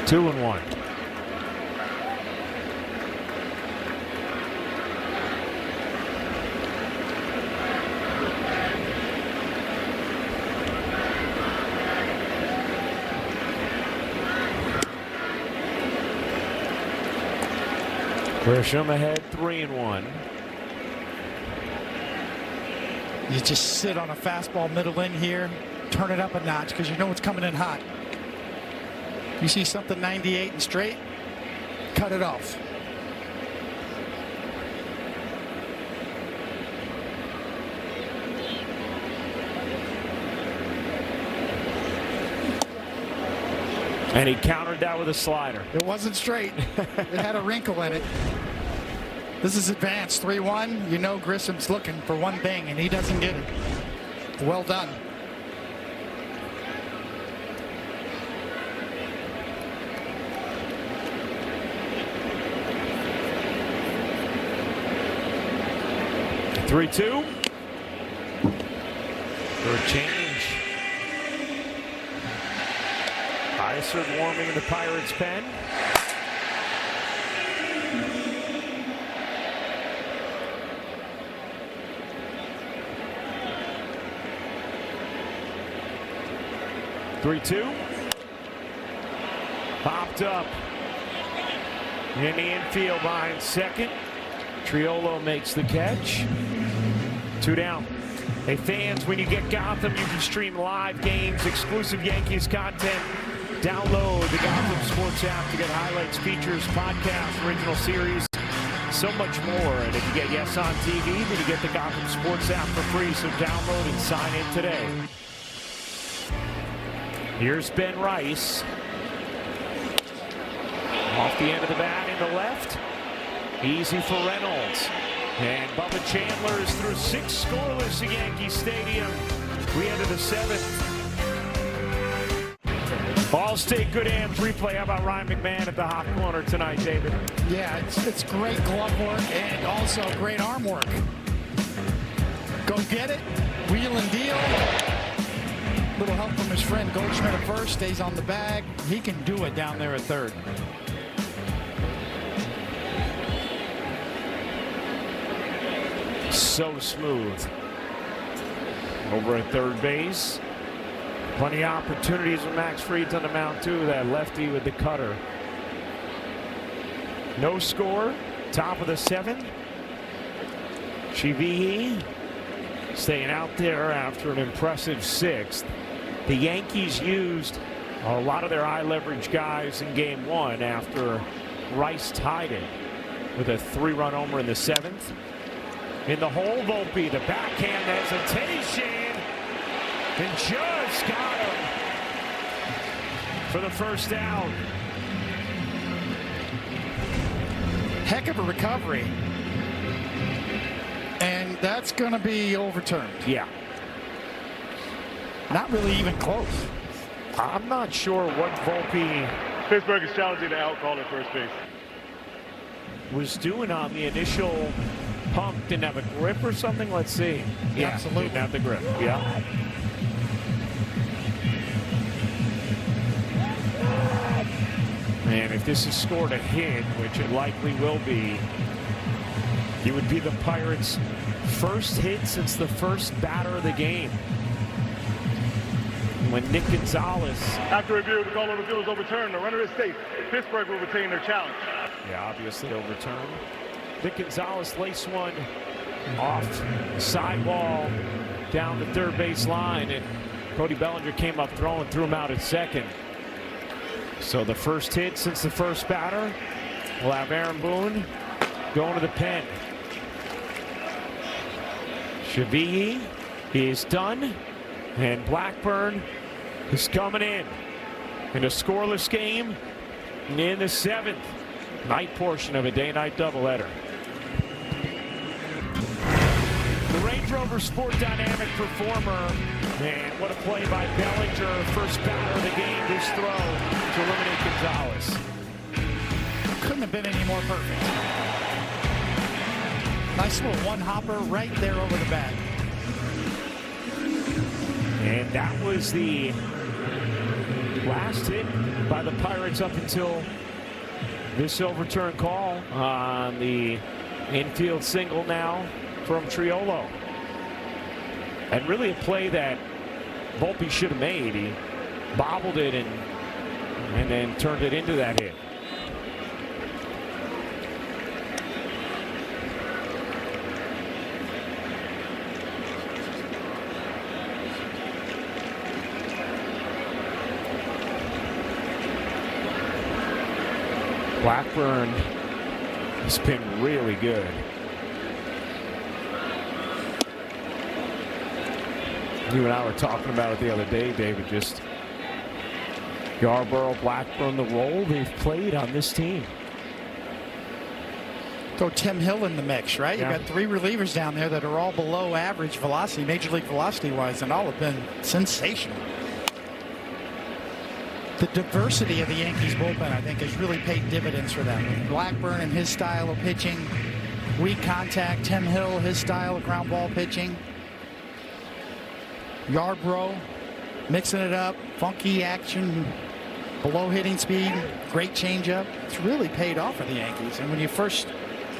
Two and one. Grisham ahead 3-1. You just sit on a fastball middle in here, turn it up a notch because you know it's coming in hot. You see something 98 and straight, cut it off. And he countered that with a slider. It wasn't straight. It had a wrinkle in it. This is advanced 3-1. You know Grisham's looking for one bang and he doesn't get it. Well done. Three-two. For a change. Iser warming in the Pirates' pen. Three-two. Popped up in the infield behind second. Triolo makes the catch. 2 down. Hey fans, when you get Gotham, you can stream live games, exclusive Yankees content. Download the Gotham Sports app to get highlights, features, podcasts, original series, so much more. And if you get Yes on TV, then you get the Gotham Sports app for free. So download and sign in today. Here's Ben Rice. Off the end of the bat into left. Easy for Reynolds. And Bubba Chandler is through 6 scoreless at Yankee Stadium. We enter the 7th. Ball stay good hands replay. How about Ryan McMahon at the hot corner tonight, David? Yeah, it's great glove work and also great arm work. Go get it, wheel and deal. Little help from his friend Goldschmidt at first, stays on the bag. He can do it down there at third. So smooth. Over at third base. Plenty of opportunities with Max Fried's on the mound too. That lefty with the cutter. No score. Top of the 7th. Chivihi staying out there after an impressive 6th. The Yankees used a lot of their high leverage guys in game 1 after Rice tied it with a 3-run homer in the 7th. In the hole, Volpe, the backhand hesitation, and just got him for the first down. Heck of a recovery. And that's going to be overturned. Yeah. Not really even close. I'm not sure what Volpe Pittsburgh is challenging the out call at first base. was doing on the initial pump. Didn't have a grip or something. Let's see. Yeah, absolutely. Didn't have the grip. Yeah. And if this is scored a hit, which it likely will be, it would be the Pirates' first hit since the first batter of the game. When Nick Gonzalez. After review, the call on the field is overturned. The runner is safe. Pittsburgh will retain their challenge. Yeah, obviously overturned. Nick Gonzalez laced one off the sidewall down the third base line, and Cody Bellinger came up throwing, threw him out at second. So the first hit since the first batter. We'll have Aaron Boone going to the pen. Chivihi is done, and Blackburn is coming in a scoreless game in the 7th night portion of a day-night doubleheader. The Range Rover Sport Dynamic Performer, and what a play by Bellinger. First batter of the game, this throw to eliminate Gonzalez. Couldn't have been any more perfect. Nice little one-hopper right there over the bat. And that was the last hit by the Pirates up until this overturned call on the infield single now from Triolo. And really a play that Volpe should have made. He bobbled it and then turned it into that hit. Blackburn has been really good. You and I were talking about it the other day, David, just Yarborough, Blackburn, the role they've played on this team. Throw Tim Hill in the mix, right? Yeah. You've got 3 relievers down there that are all below average velocity, major league velocity wise, and all have been sensational. The diversity of the Yankees bullpen, I think, has really paid dividends for them. With Blackburn and his style of pitching, weak contact. Tim Hill, his style of ground ball pitching. Yarbrough mixing it up, funky action, below hitting speed, great changeup. It's really paid off for the Yankees. And when you first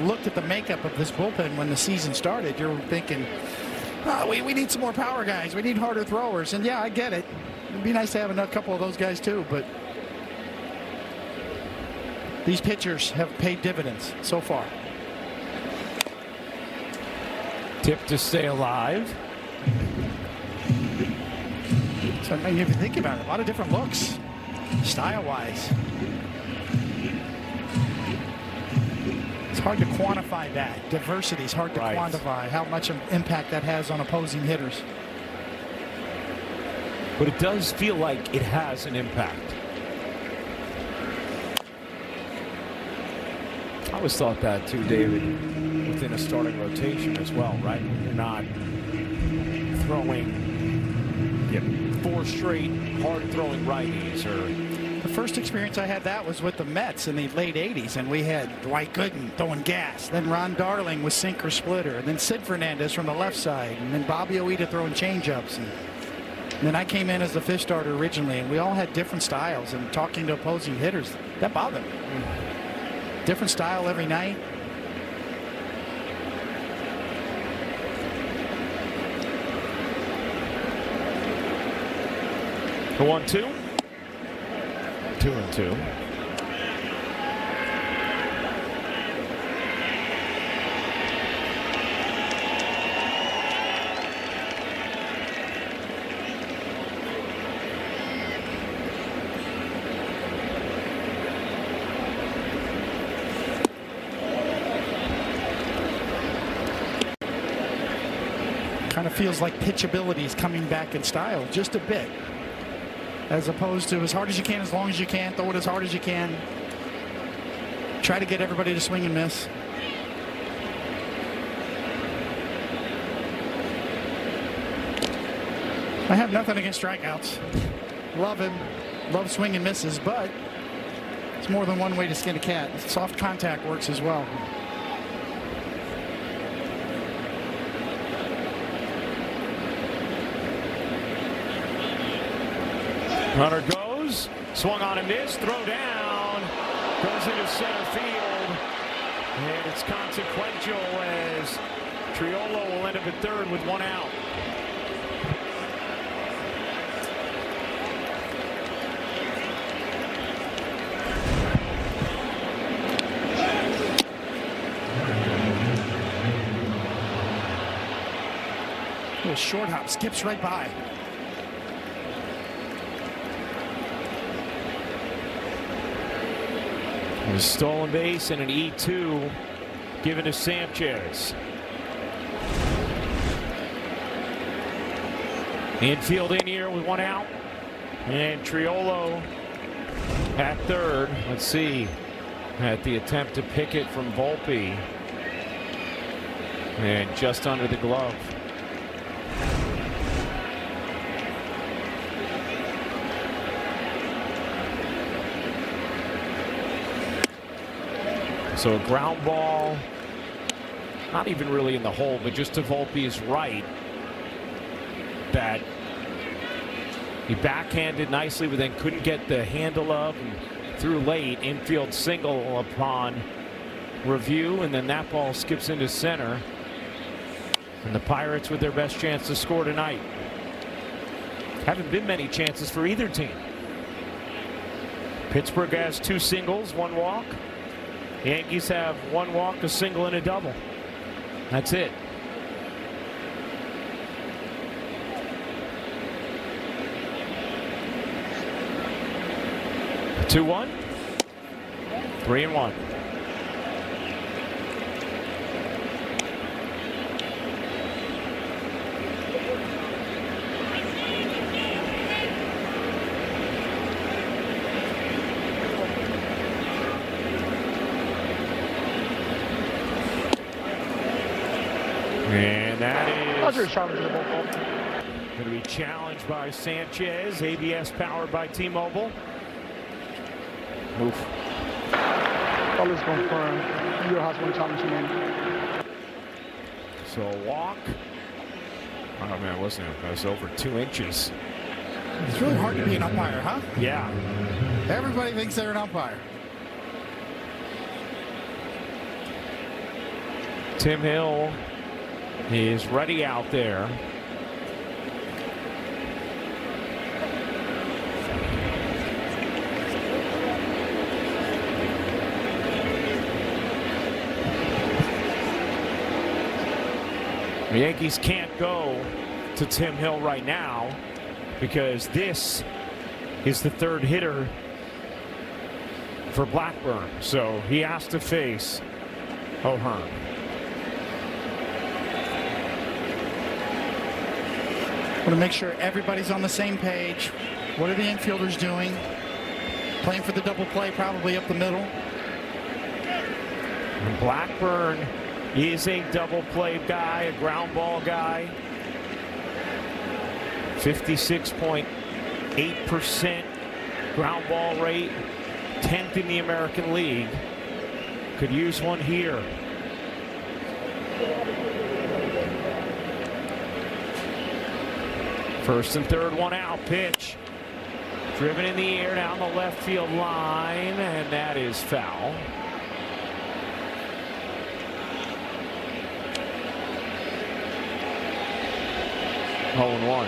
looked at the makeup of this bullpen when the season started, you're thinking, oh, we need some more power guys. We need harder throwers. And yeah, I get it. It'd be nice to have a couple of those guys too, but these pitchers have paid dividends so far. Tip to stay alive. So I mean, if you think about it, a lot of different looks, style-wise. It's hard to quantify that. Diversity is hard to quantify how much impact that has on opposing hitters. But it does feel like it has an impact. I always thought that too, David, within a starting rotation as well, right? You're not throwing 4 straight hard-throwing righties. Or the first experience I had that was with the Mets in the late 80s, and we had Dwight Gooden throwing gas, then Ron Darling with sinker splitter, and then Sid Fernandez from the left side, and then Bobby Oida throwing changeups. And then I came in as the 5th starter originally, and we all had different styles. And talking to opposing hitters, that bothered me. Different style every night. The 1-2. 2-2. Kind of feels like pitchability is coming back in style just a bit, as opposed to as hard as you can, as long as you can, throw it as hard as you can. Try to get everybody to swing and miss. I have nothing against strikeouts. Love him, love swing and misses, but it's more than one way to skin a cat. Soft contact works as well. Runner goes, swung on and missed, throw down, goes into center field, and it's consequential as Triolo will end up at third with one out. Little short hop, skips right by. A stolen base and an E2 given to Sanchez. Infield in here with one out. And Triolo at third. Let's see. At the attempt to pick it from Volpe. And just under the glove. So a ground ball, not even really in the hole, but just to Volpe's right, that he backhanded nicely, but then couldn't get the handle of and threw late. Infield single upon review, and then that ball skips into center. And the Pirates with their best chance to score tonight. Haven't been many chances for either team. Pittsburgh has 2 singles, 1 walk. The Yankees have 1 walk, a single, and a double. That's it. Two, 1, 3-1. And that is going to be challenged by Sanchez. ABS powered by T-Mobile. Move. Ball is confirmed. Your has one challenge in. So a walk. Oh man, wasn't it? That was over 2 inches. It's really hard to be an umpire, huh? Yeah. Everybody thinks they're an umpire. Tim Hill is ready out there. The Yankees can't go to Tim Hill right now because this is the 3rd hitter for Blackburn. So he has to face O'Hearn. Want to make sure everybody's on the same page. What are the infielders doing? Playing for the double play, probably up the middle. And Blackburn is a double play guy, a ground ball guy. 56.8% ground ball rate, 10th in the American League. Could use one here. First and third, 1 out. Pitch driven in the air down the left field line, and that is foul. Oh, and 1.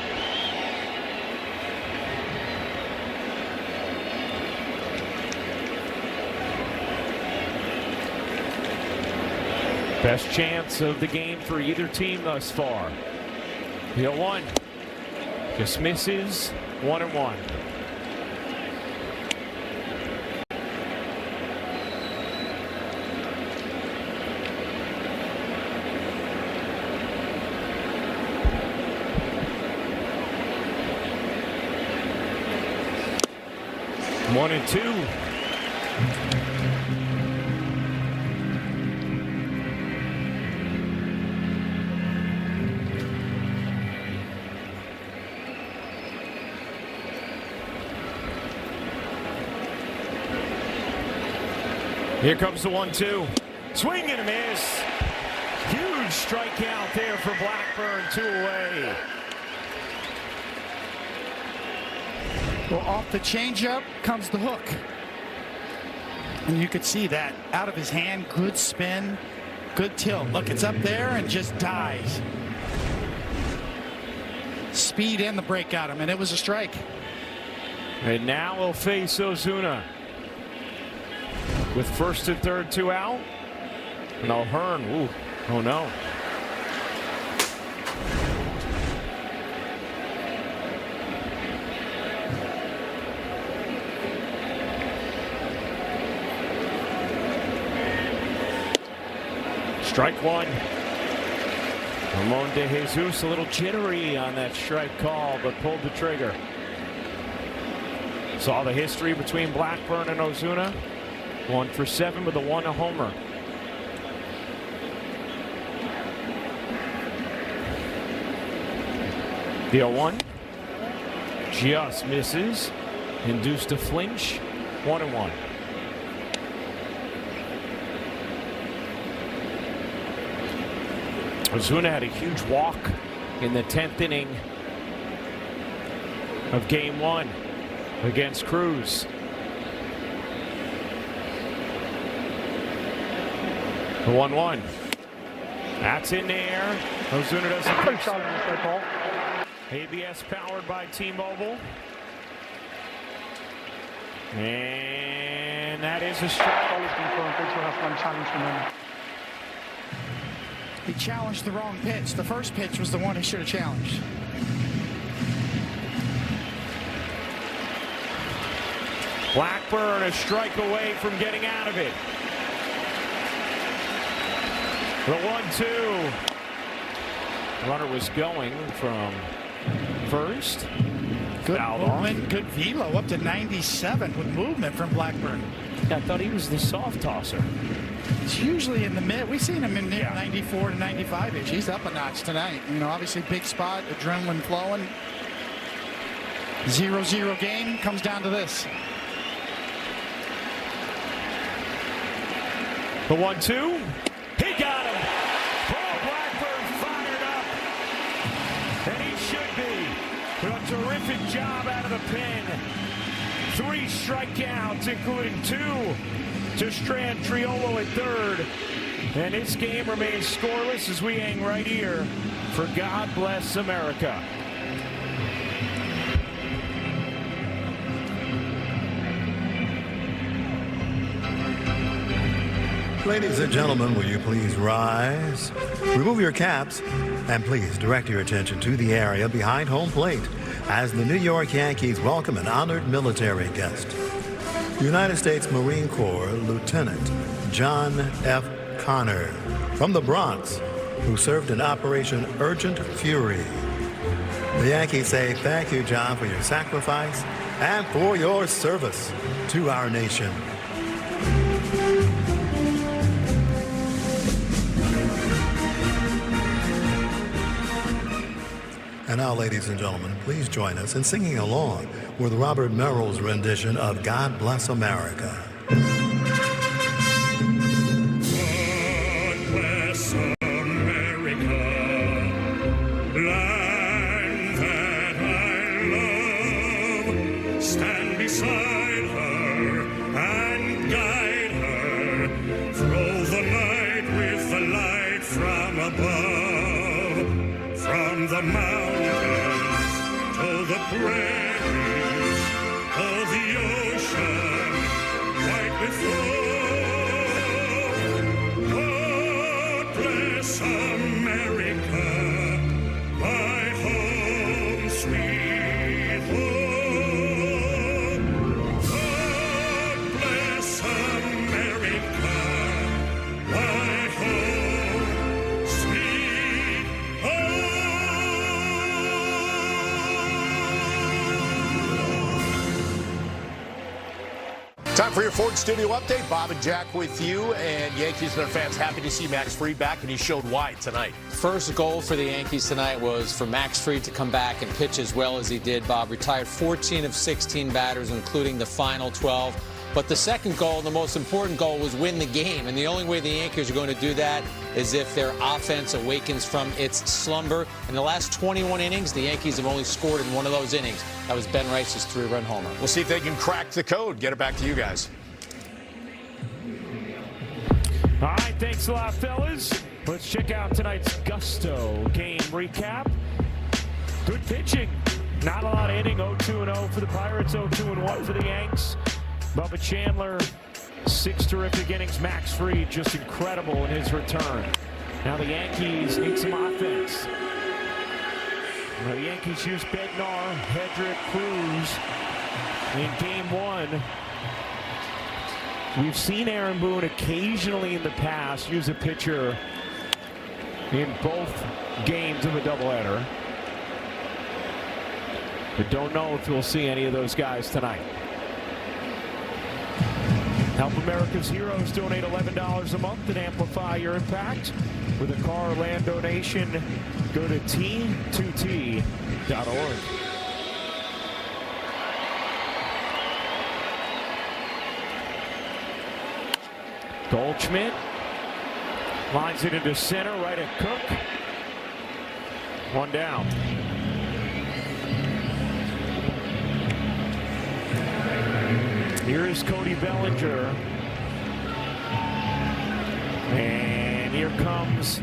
Best chance of the game for either team thus far. The 0-1 just misses. 1-1. One and two. Here comes the 1-2. Swing and a miss. Huge strikeout there for Blackburn. 2 away. Well, off the changeup comes the hook. And you could see that out of his hand. Good spin, good tilt. Look, it's up there and just dies. Speed and the break got him, and it was a strike. And now we'll face Ozuna. With first and third 2 out. No, Hearn. Ooh. Oh, no. Strike one. Ramon de Jesus a little jittery on that strike call, but pulled the trigger. Saw the history between Blackburn and Ozuna. 1 for 7 with a 1 homer. The 0-1 just misses. Induced a flinch. 1-1. Ozuna had a huge walk in the 10th inning of Game 1 against Cruz. The 1-1. That's in there. Ozuna doesn't pitch. ABS powered by T-Mobile. And that is a strike. He challenged the wrong pitch. The first pitch was the one he should have challenged. Blackburn a strike away from getting out of it. The 1-2. Runner was going from first. Good movement, good velo, up to 97 with movement from Blackburn. I thought he was the soft tosser. He's usually in the mid. We've seen him in 94 to 95-ish. He's up a notch tonight. You know, obviously big spot, adrenaline flowing. 0-0 game comes down to this. The 1-2. He got him. Paul Blackburn fired up. And he should be. A terrific job out of the pen. 3 strikeouts, including 2 to Strand Triolo at third. And this game remains scoreless as we hang right here for God Bless America. Ladies and gentlemen, will you please rise? Remove your caps and please direct your attention to the area behind home plate as the New York Yankees welcome an honored military guest. United States Marine Corps Lieutenant John F. Connor from the Bronx, who served in Operation Urgent Fury. The Yankees say thank you, John, for your sacrifice and for your service to our nation. And now, ladies and gentlemen, please join us in singing along with Robert Merrill's rendition of God Bless America. God bless America, land that I love. Stand beside her and guide her through the night with the light from above, from the mountains to the prairies, to the ocean, white before. God Time for your Ford Studio update. Bob and Jack with you, and Yankees and their fans happy to see Max Fried back, and he showed why tonight. First goal for the Yankees tonight was for Max Fried to come back and pitch as well as he did. Bob retired 14 of 16 batters, including the final 12. But the second goal, the most important goal, was win the game. And the only way the Yankees are going to do that is if their offense awakens from its slumber. In the last 21 innings, the Yankees have only scored in one of those innings. That was Ben Rice's 3-run homer. We'll see if they can crack the code. Get it back to you guys. All right, thanks a lot, fellas. Let's check out tonight's Gusto game recap. Good pitching. Not a lot of inning. 0-2-0 for the Pirates, 0-2-1 for the Yanks. Bubba Chandler, 6 terrific innings. Max Fried, just incredible in his return. Now the Yankees need some offense. Now the Yankees use Bednar, Hedrick, Cruz in game 1. We've seen Aaron Boone occasionally in the past use a pitcher in both games of a doubleheader. But don't know if we'll see any of those guys tonight. Help America's Heroes donate $11 a month and amplify your impact. With a car or land donation, go to T2T.org. Goldschmidt lines it into center, right at Cook. 1 down. Here is Cody Bellinger. And here comes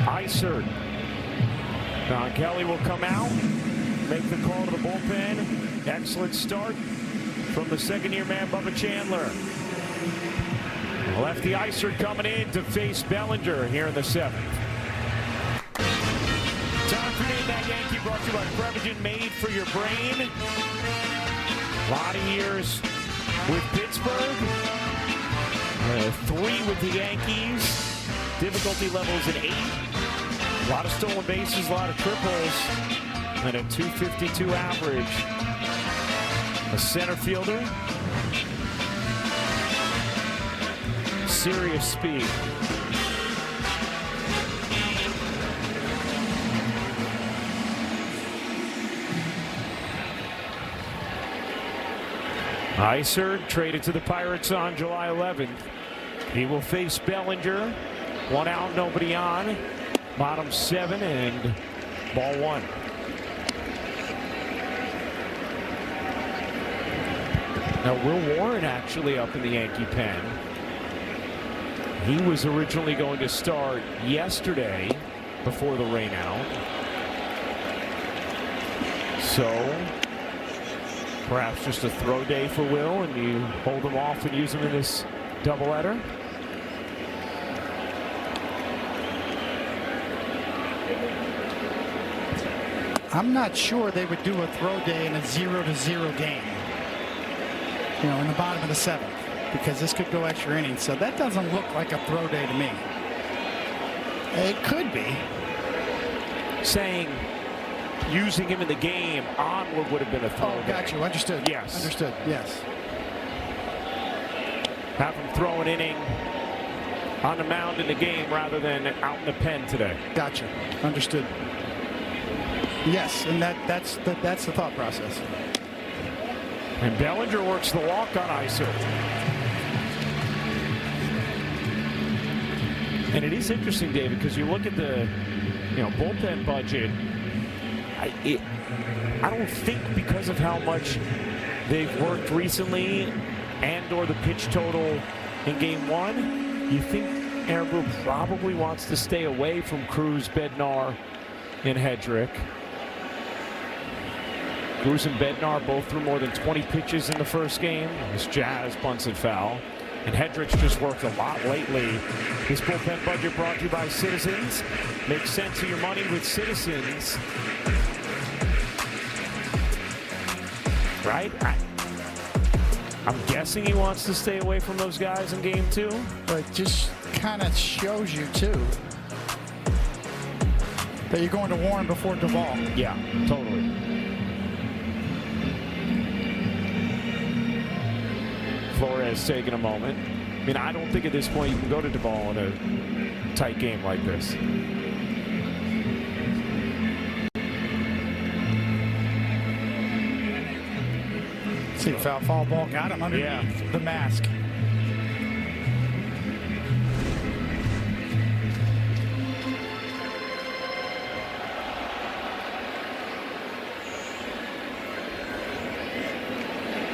Isert. Don Kelly will come out, make the call to the bullpen. Excellent start from the second-year man, Bubba Chandler. Lefty Isert coming in to face Bellinger here in the 7th. Time for Name That Yankee, brought to you by Prevagen, made for your brain. A lot of years with Pittsburgh, 3 with the Yankees, difficulty levels at 8, a lot of stolen bases, a lot of triples, and a .252 average. A center fielder, serious speed. Isert traded to the Pirates on July 11th. He will face Bellinger. 1 out, nobody on. Bottom 7 and ball 1. Now Will Warren actually up in the Yankee pen. He was originally going to start yesterday before the rain out. So perhaps just a throw day for Will, and you hold him off and use him in this doubleheader. I'm not sure they would do a throw day in a 0-0 game. You know, in the bottom of the 7th, because this could go extra innings. So that doesn't look like a throw day to me. It could be. Saying using him in the game onward would have been a throw. Oh, got you. Understood. Yes. Understood. Yes. Have him throw an inning on the mound in the game rather than out in the pen today. Gotcha. Understood. Yes, and that's the thought process. And Bellinger works the walk on Isert. And it is interesting, David, because you look at the bullpen budget. I don't think because of how much they've worked recently and/or the pitch total in game 1, you think Aaron Boone probably wants to stay away from Cruz, Bednar, and Hedrick. Cruz and Bednar both threw more than 20 pitches in the first game. This Jazz bunts and foul. And Hedrick's just worked a lot lately. This bullpen budget brought to you by Citizens. Make sense of your money with Citizens. Right? I'm guessing he wants to stay away from those guys in game 2. But it just kind of shows you, too, that you're going to Warren before Duvall. Yeah, totally. Flores taking a moment. I mean, I don't think at this point you can go to Duvall in a tight game like this. See, foul ball got him underneath the mask.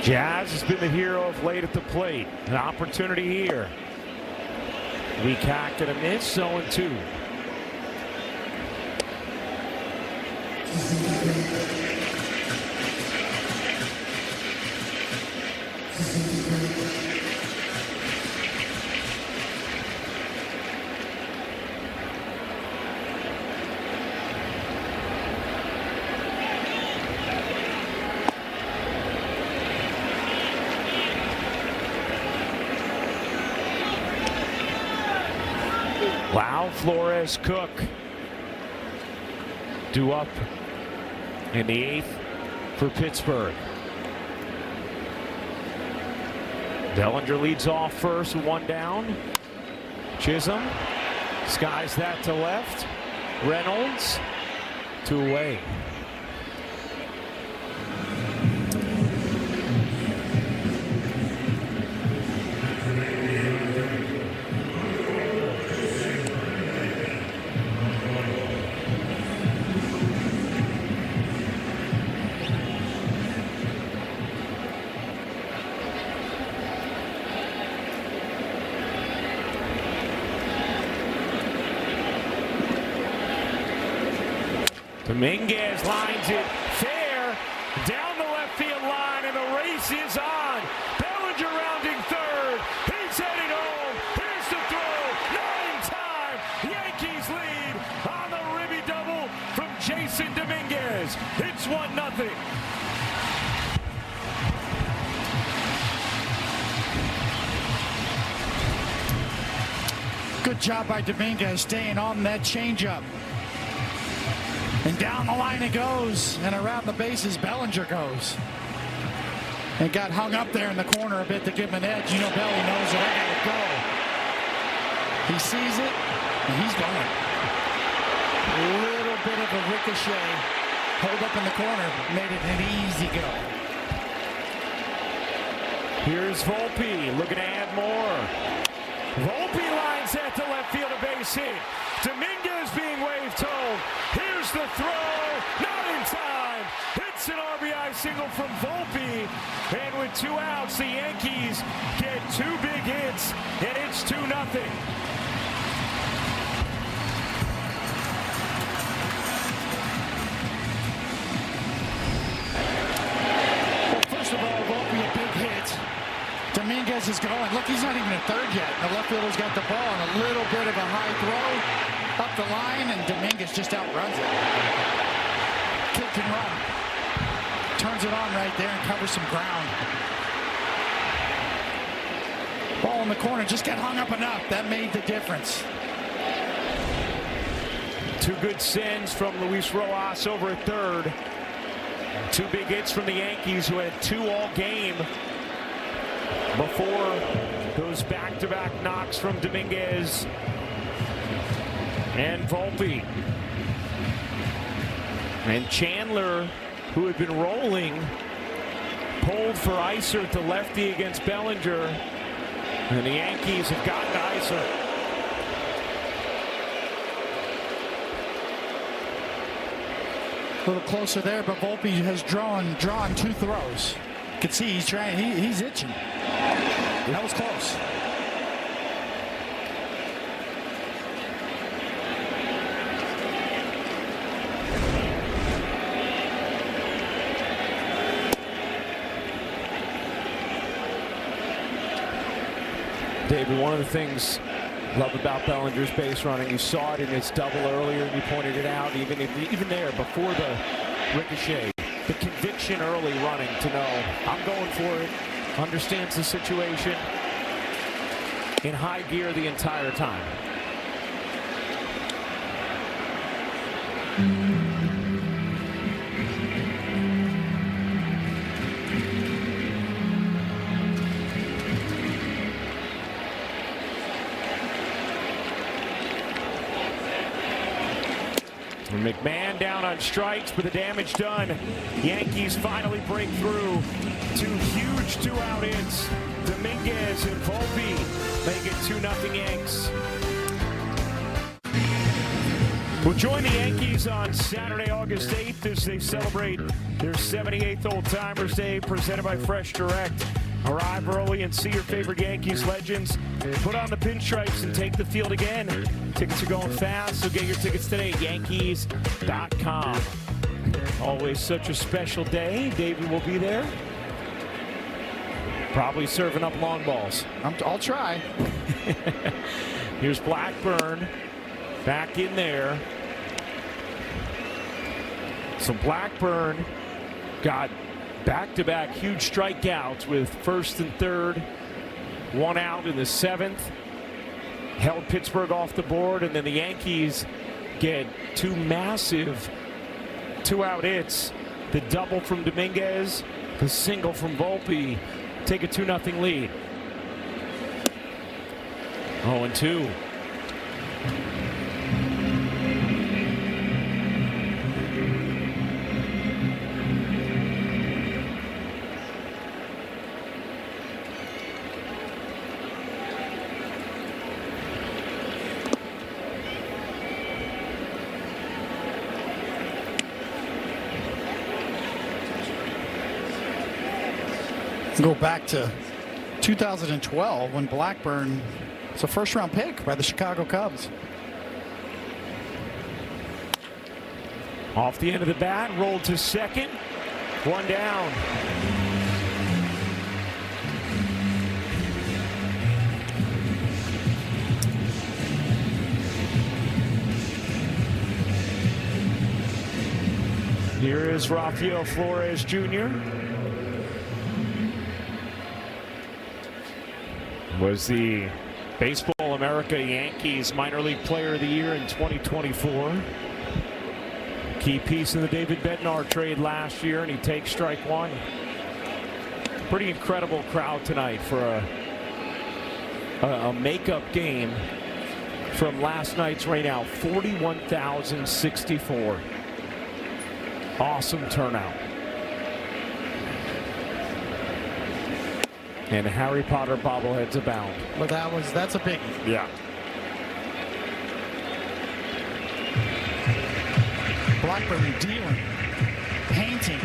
Jazz has been the hero of late at the plate. An opportunity here. Weak hack and a miss, 0-2. Wow, Flores, Cook. Due up in the 8th for Pittsburgh. Bellinger leads off first with 1 down. Chisholm skies that to left. Reynolds 2 away. Dominguez lines it fair down the left field line, and the race is on. Bellinger rounding third. He's heading home. Here's the throw. 9-time Yankees lead on the ribby double from Jason Dominguez. It's 1-0. Good job by Dominguez staying on that changeup. And down the line it goes, and around the bases Bellinger goes. And got hung up there in the corner a bit to give him an edge. You know, Belly knows that I gotta go. He sees it, and he's going. A little bit of a ricochet. Hold up in the corner, made it an easy go. Here's Volpe looking to add more. Volpe lines that to left field, a base hit. Dominguez being waved home. Here's the throw, not in time. It's an RBI single from Volpe, and with 2 outs, the Yankees get 2 big hits, and it's 2-0. Well, first of all, Volpe a big hit. Dominguez is going. Look, he's not even at third yet. The left fielder's got the ball and a little bit of a high throw up the line, and Dominguez just outruns it. Kid can run. Turns it on right there and covers some ground. Ball in the corner, just got hung up enough. That made the difference. 2 good sends from Luis Rojas over at third. 2 big hits from the Yankees, who had 2 all game before those back-to-back knocks from Dominguez and Volpe. And Chandler, who had been rolling, pulled for Iser to lefty against Bellinger. And the Yankees have gotten to Iser. A little closer there, but Volpe has drawn 2 throws. You can see he's trying, he's itching. That was close. David, one of the things I love about Bellinger's base running, you saw it in his double earlier, and you pointed it out, even there before the ricochet, the conviction early running to know I'm going for it, understands the situation, in high gear the entire time. McMahon down on strikes, but the damage done. Yankees finally break through. 2 huge 2-out hits. Dominguez and Volpe make it 2-0 Yanks. We'll join the Yankees on Saturday, August 8th as they celebrate their 78th Old Timers Day, presented by Fresh Direct. Arrive early and see your favorite Yankees legends. Put on the pinstripes and take the field again. Tickets are going fast, so get your tickets today at Yankees.com. Always such a special day. David will be there. Probably serving up long balls. I'll try. Here's Blackburn back in there. So Blackburn got back-to-back huge strikeouts with first and third, 1 out in the 7th. Held Pittsburgh off the board, and then the Yankees get 2 massive 2-out hits. The double from Dominguez, the single from Volpe, take a 2-0 lead. 0-2. Go back to 2012 when Blackburn was a first-round pick by the Chicago Cubs. Off the end of the bat, rolled to second, 1 down. Here is Rafael Flores Jr. Was the Baseball America Yankees Minor League Player of the Year in 2024. Key piece in the David Bednar trade last year, and he takes strike 1. Pretty incredible crowd tonight for a makeup game from last night's rain out. 41,064. Awesome turnout. And Harry Potter bobbleheads abound. But that's a biggie. Yeah. Blackburn dealing, painting,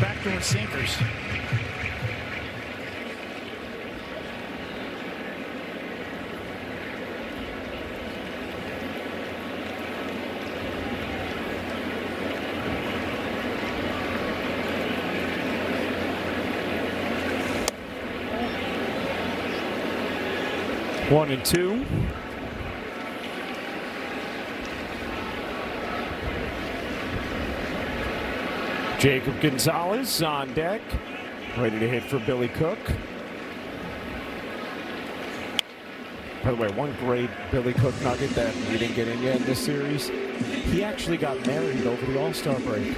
backdoor sinkers. One and two. Jacob Gonzalez on deck, ready to hit for Billy Cook. By the way, one great Billy Cook nugget that we didn't get in yet in this series. He actually got married over the All-Star break.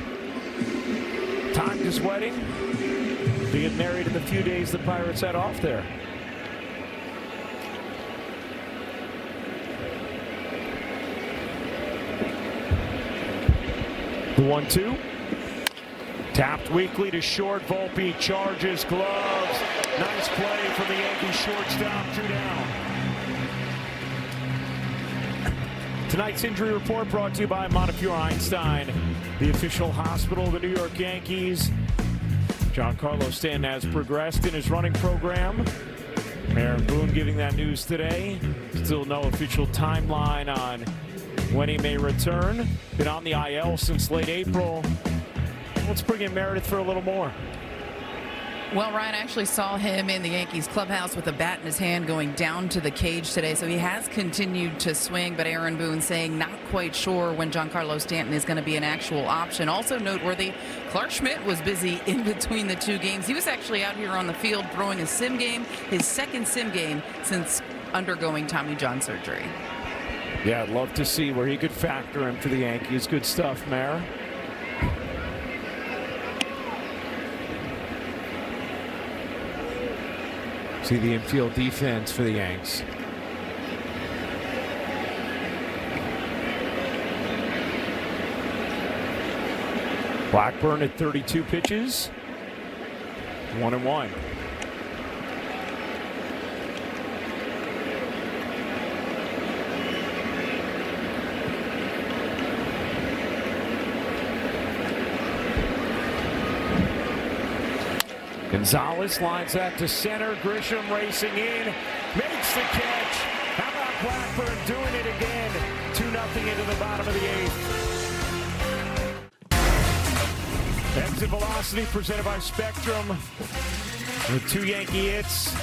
Timed his wedding to get married in the few days the Pirates had off there. The 1-2. Tapped weakly to short. Volpe charges, gloves. Nice play from the Yankees shortstop. 2 down. Tonight's injury report brought to you by Montefiore Einstein, the official hospital of the New York Yankees. Giancarlo Stanton has progressed in his running program. Aaron Boone giving that news today. Still no official timeline on when he may return. Been on the IL since late April. Let's bring in Meredith for a little more. Well, Ryan, actually saw him in the Yankees clubhouse with a bat in his hand going down to the cage today. So he has continued to swing, but Aaron Boone saying not quite sure when Giancarlo Stanton is going to be an actual option. Also noteworthy, Clark Schmidt was busy in between the 2 games. He was actually out here on the field throwing a sim game, his second sim game since undergoing Tommy John surgery. Yeah, I'd love to see where he could factor in for the Yankees. Good stuff, Mara. See the infield defense for the Yanks. Blackburn at 32 pitches. 1-1. Gonzalez lines that to center. Grisham racing in, makes the catch. How about Blackburn doing it again? 2-0 into the bottom of the 8th. Exit velocity presented by Spectrum with 2 Yankee hits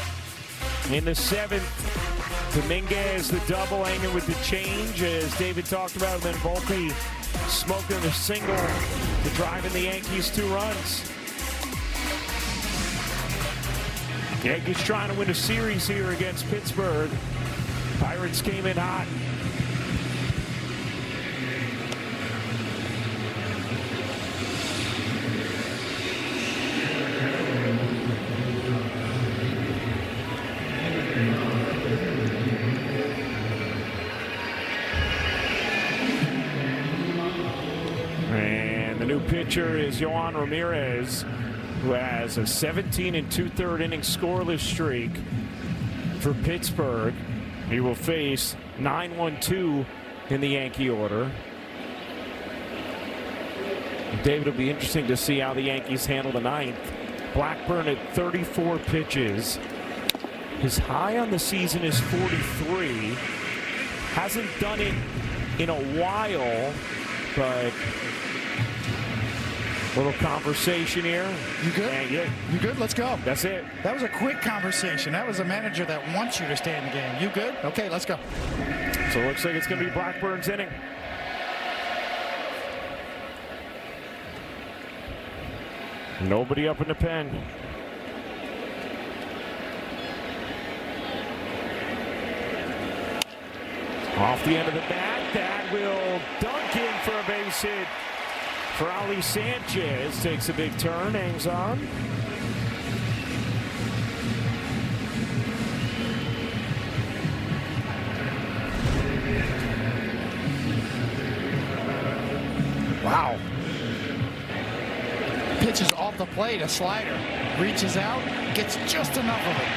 in the 7th. Dominguez the double, hanging with the change as David talked about, and then Volpe smoking the single to drive in the Yankees 2 runs. Yankees trying to win a series here against Pittsburgh. Pirates came in hot. And the new pitcher is Yohan Ramirez, who has a 17 2/3 inning scoreless streak for Pittsburgh. He will face 9-1-2 in the Yankee order. David, it'll be interesting to see how the Yankees handle the 9th. Blackburn at 34 pitches. His high on the season is 43. Hasn't done it in a while, but little conversation here. You good? Yeah. You good? Let's go. That's it. That was a quick conversation. That was a manager that wants you to stay in the game. You good? Okay, let's go. So it looks like it's going to be Blackburn's inning. Nobody up in the pen. Off the end of the bat, that will dunk in for a base hit. Ferrari Sanchez takes a big turn, hangs on. Wow. Pitches off the plate, a slider. Reaches out, gets just enough of it.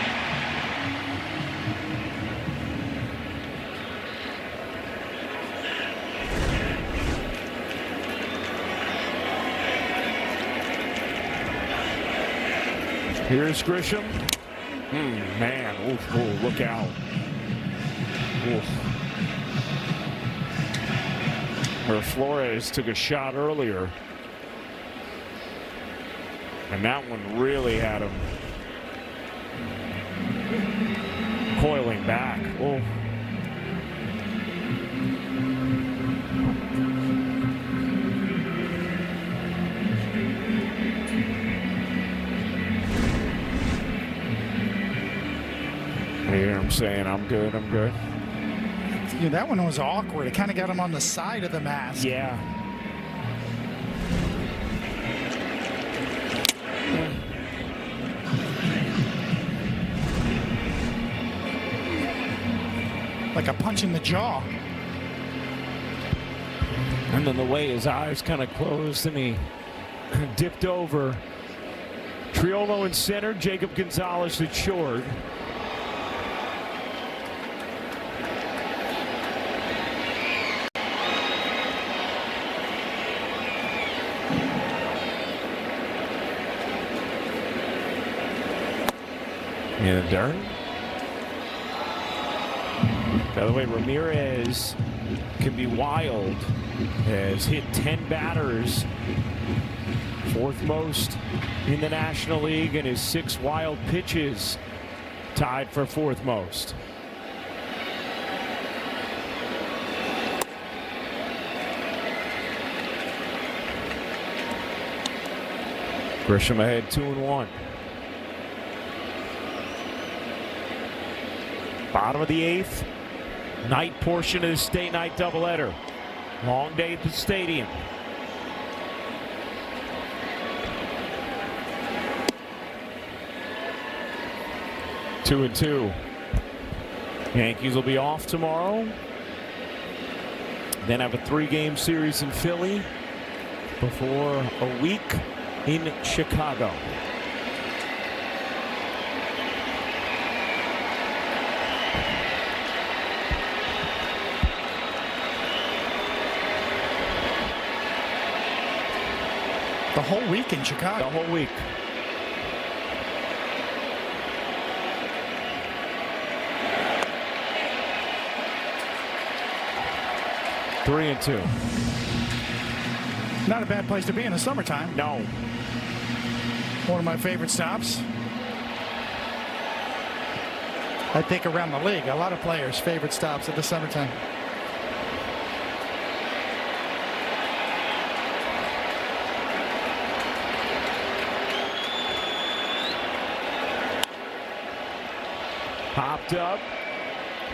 Here's Grisham. Man, oof, look out. Oof. Where Flores took a shot earlier. And that one really had him coiling back. Oh. You hear him saying, I'm good, I'm good. Yeah, that one was awkward. It kind of got him on the side of the mask. Yeah. Like a punch in the jaw. And then the way his eyes kind of closed and he dipped over. Triolo in center, Jacob Gonzalez at short. In the dirt. By the way, Ramirez can be wild. Has hit 10 batters, 4th most in the National League, and his 6 wild pitches tied for 4th most. Grisham ahead 2-1. Bottom of the 8th, night portion of the state night doubleheader. Long day at the stadium. Two and two. Yankees will be off tomorrow. Then have a 3-game series in Philly. before a week in Chicago. The whole week in Chicago. The whole week. Three and two. Not a bad place to be in the summertime. No. One of my favorite stops. I think around the league, a lot of players' favorite stops at the summertime. Popped up.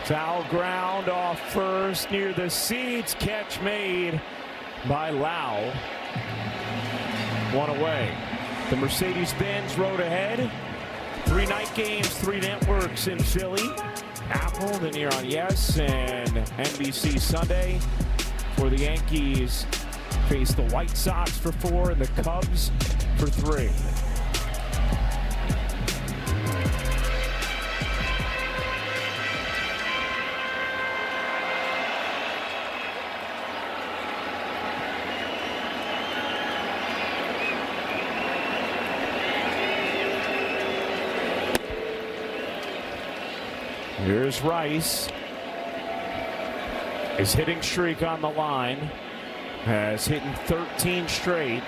Foul ground off first near the seats. Catch made by Lau. One away. The Mercedes-Benz road ahead. 3 night games, 3 networks in Philly. Apple, then here on Yes, and NBC Sunday, for the Yankees face the White Sox for 4 and the Cubs for 3. Here's Rice. His hitting streak on the line has hit in 13 straight.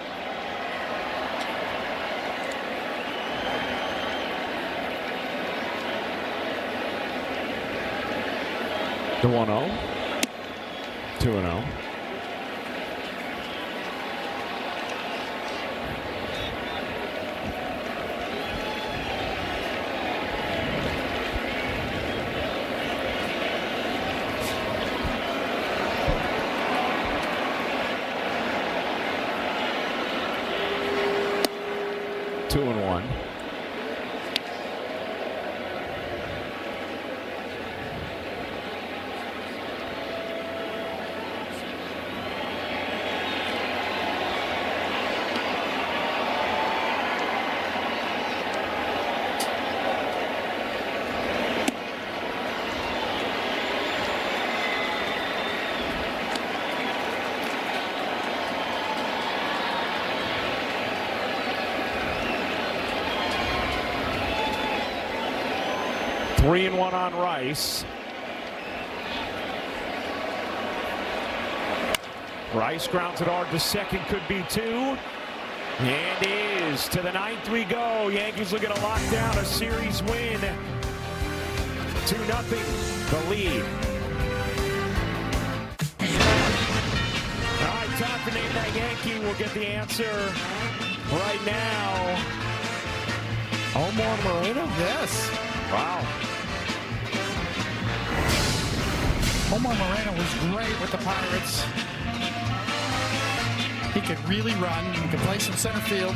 The 1-0. 2-0. Three and one on Rice. Rice grounds it hard to second, could be 2. And is. To the 9th we go. Yankees looking to lock down a series win. 2-0 the lead. All right, time for Name That Yankee. We'll get the answer right now. Omar Moreno? Yes. Wow. Omar Moreno was great with the Pirates. He could really run. He could play some center field.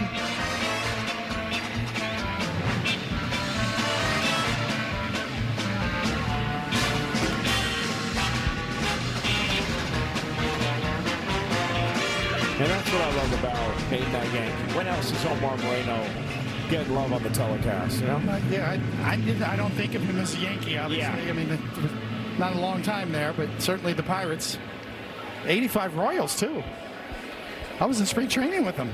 And that's what I love about Name That Yankee. When else is Omar Moreno getting love on the telecast? You know? Yeah, I don't think of him as a Yankee, obviously. Yeah. I mean, not a long time there, but certainly the Pirates. 85 Royals, too. I was in spring training with them.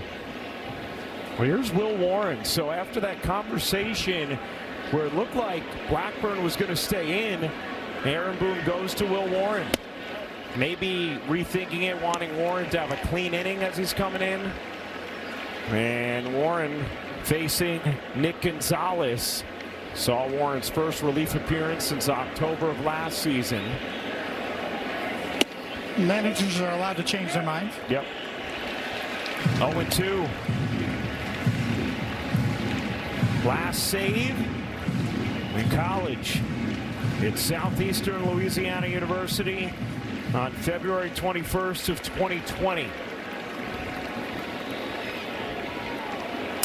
Well, here's Will Warren. So after that conversation where it looked like Blackburn was going to stay in, Aaron Boone goes to Will Warren. Maybe rethinking it, wanting Warren to have a clean inning as he's coming in. And Warren facing Nick Gonzalez. Saw Warren's first relief appearance since October of last season. Managers are allowed to change their mind. Yep. 0-2. Last save in college at Southeastern Louisiana University on February 21st of 2020.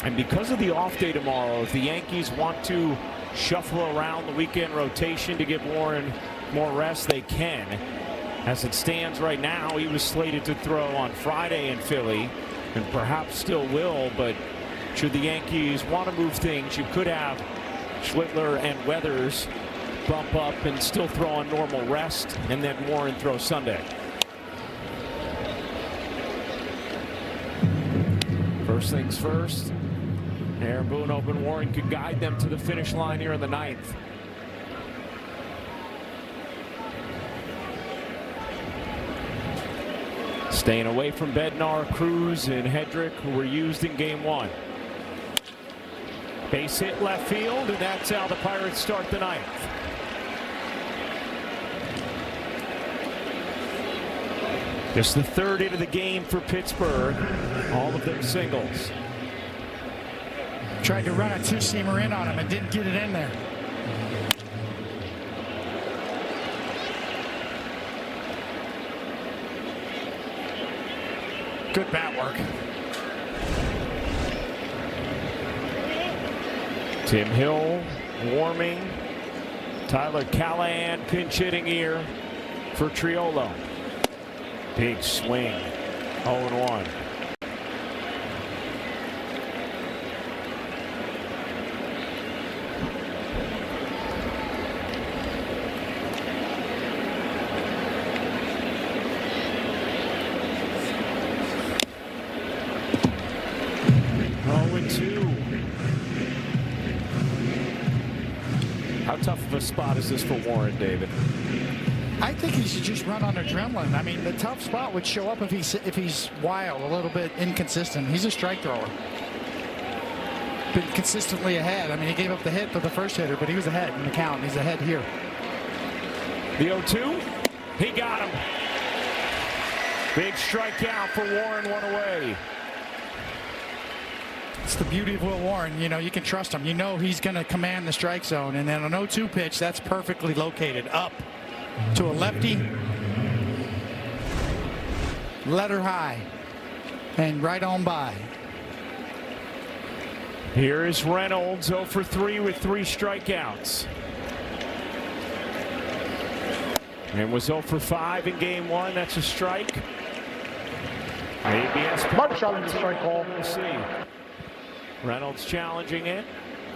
And because of the off day tomorrow, if the Yankees want to shuffle around the weekend rotation to give Warren more rest, they can. As it stands right now, he was slated to throw on Friday in Philly. and perhaps still will, but should the Yankees want to move things, you could have Schwittler and Weathers bump up and still throw on normal rest, and then Warren throw Sunday. First things first, Aaron Boone hoping Warren could guide them to the finish line here in the ninth. Staying away from Bednar, Cruz, and Hedrick, who were used in game one. Base hit left field, and that's how the Pirates start the ninth. Just the third hit of the game for Pittsburgh, all of them singles. Tried to run a two-seamer in on him and didn't get it in there. Good bat work. Tim Hill warming. Tyler Callahan pinch hitting here for Triolo. Big swing. 0-1. How tough of a spot is this for Warren, David? I think he should just run on adrenaline. I mean, the tough spot would show up if he's wild, a little bit inconsistent. He's a strike thrower. Been consistently ahead. I mean, he gave up the hit for the first hitter, but he was ahead in the count. He's ahead here. The 0-2. He got him. Big strikeout for Warren, one away. It's the beauty of Will Warren. You know, you can trust him. You know he's going to command the strike zone. And then an 0-2 pitch, that's perfectly located up to a lefty. Letter high. And right on by. Here is Reynolds, 0 for 3 with 3 strikeouts. And was 0 for 5 in game one. That's a strike. ABS Mark challenge the strike call. We'll see. Reynolds challenging it.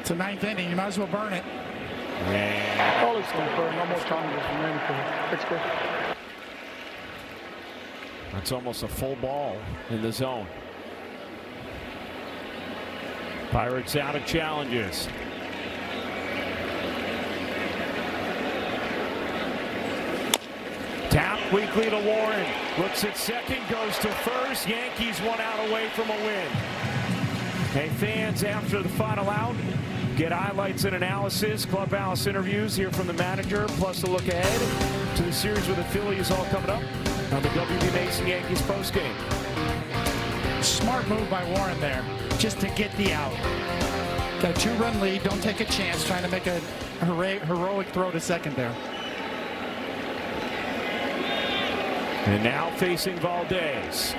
It's a ninth inning. You might as well burn it. And All is confirmed. No more challenges remaining for Pittsburgh. that's almost a full ball in the zone. Pirates out of challenges. Tap weakly to Warren. Looks at second, goes to first. Yankees 1 out away from a win. Hey, fans, after the final out, get highlights and analysis, clubhouse interviews, hear from the manager, plus a look ahead to the series with the Phillies all coming up on the W.B. Mason Yankees postgame. Smart move by Warren there, just to get the out. Got a 2-run lead. Don't take a chance trying to make a heroic throw to second there. And now facing Valdez.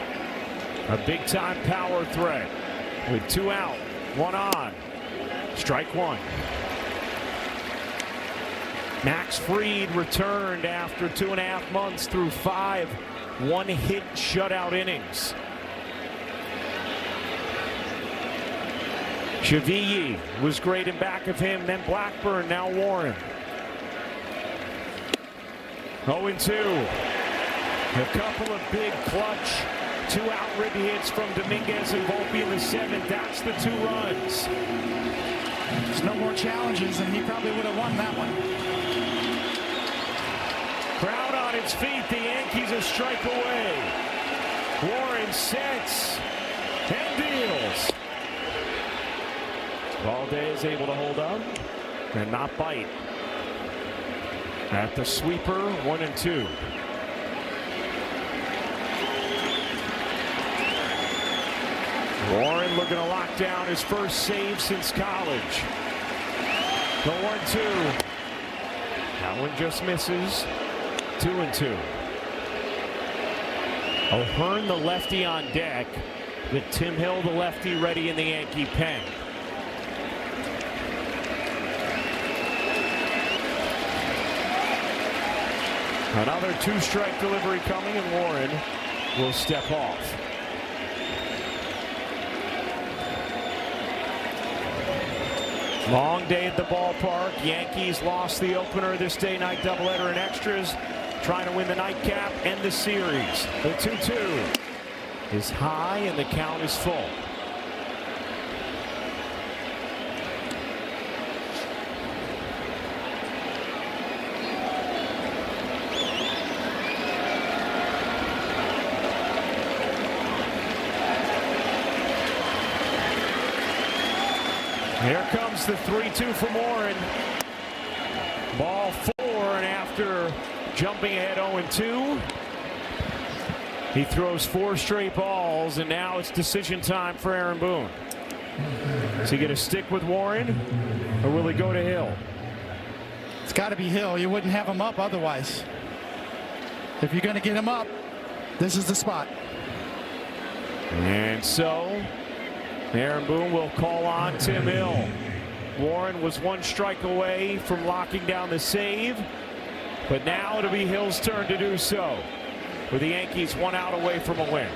A big-time power threat. With 2 out, 1 on. Strike 1. Max Fried returned after 2.5 months through 5 one-hit shutout innings. Shaviyi was great in back of him, then Blackburn, now Warren. 0-2. A couple of big clutch 2-out ribby hits from Dominguez and Volpe in the 7th. That's the 2 runs. There's no more challenges, and he probably would have won that one. Crowd on its feet. The Yankees a strike away. Warren sets and deals. Valdez able to hold up and not bite. At the sweeper, 1-2. Warren looking to lock down his first save since college. The 1-2. That one just misses. 2-2. O'Hearn, the lefty on deck. With Tim Hill, the lefty, ready in the Yankee pen. Another 2-strike delivery coming, and Warren will step off. Long day at the ballpark. Yankees lost the opener this day night doubleheader in extras, trying to win the nightcap and the series. The 2-2 is high and the count is full. Here comes the 3-2 from Warren. Ball 4, and after jumping ahead 0-2, he throws 4 straight balls, and now it's decision time for Aaron Boone. Is he going to stick with Warren, or will he go to Hill? It's got to be Hill. You wouldn't have him up otherwise. If you're going to get him up, this is the spot. And so Aaron Boone will call on Tim Hill. Warren was 1 strike away from locking down the save, but now it'll be Hill's turn to do so, with the Yankees 1 out away from a win.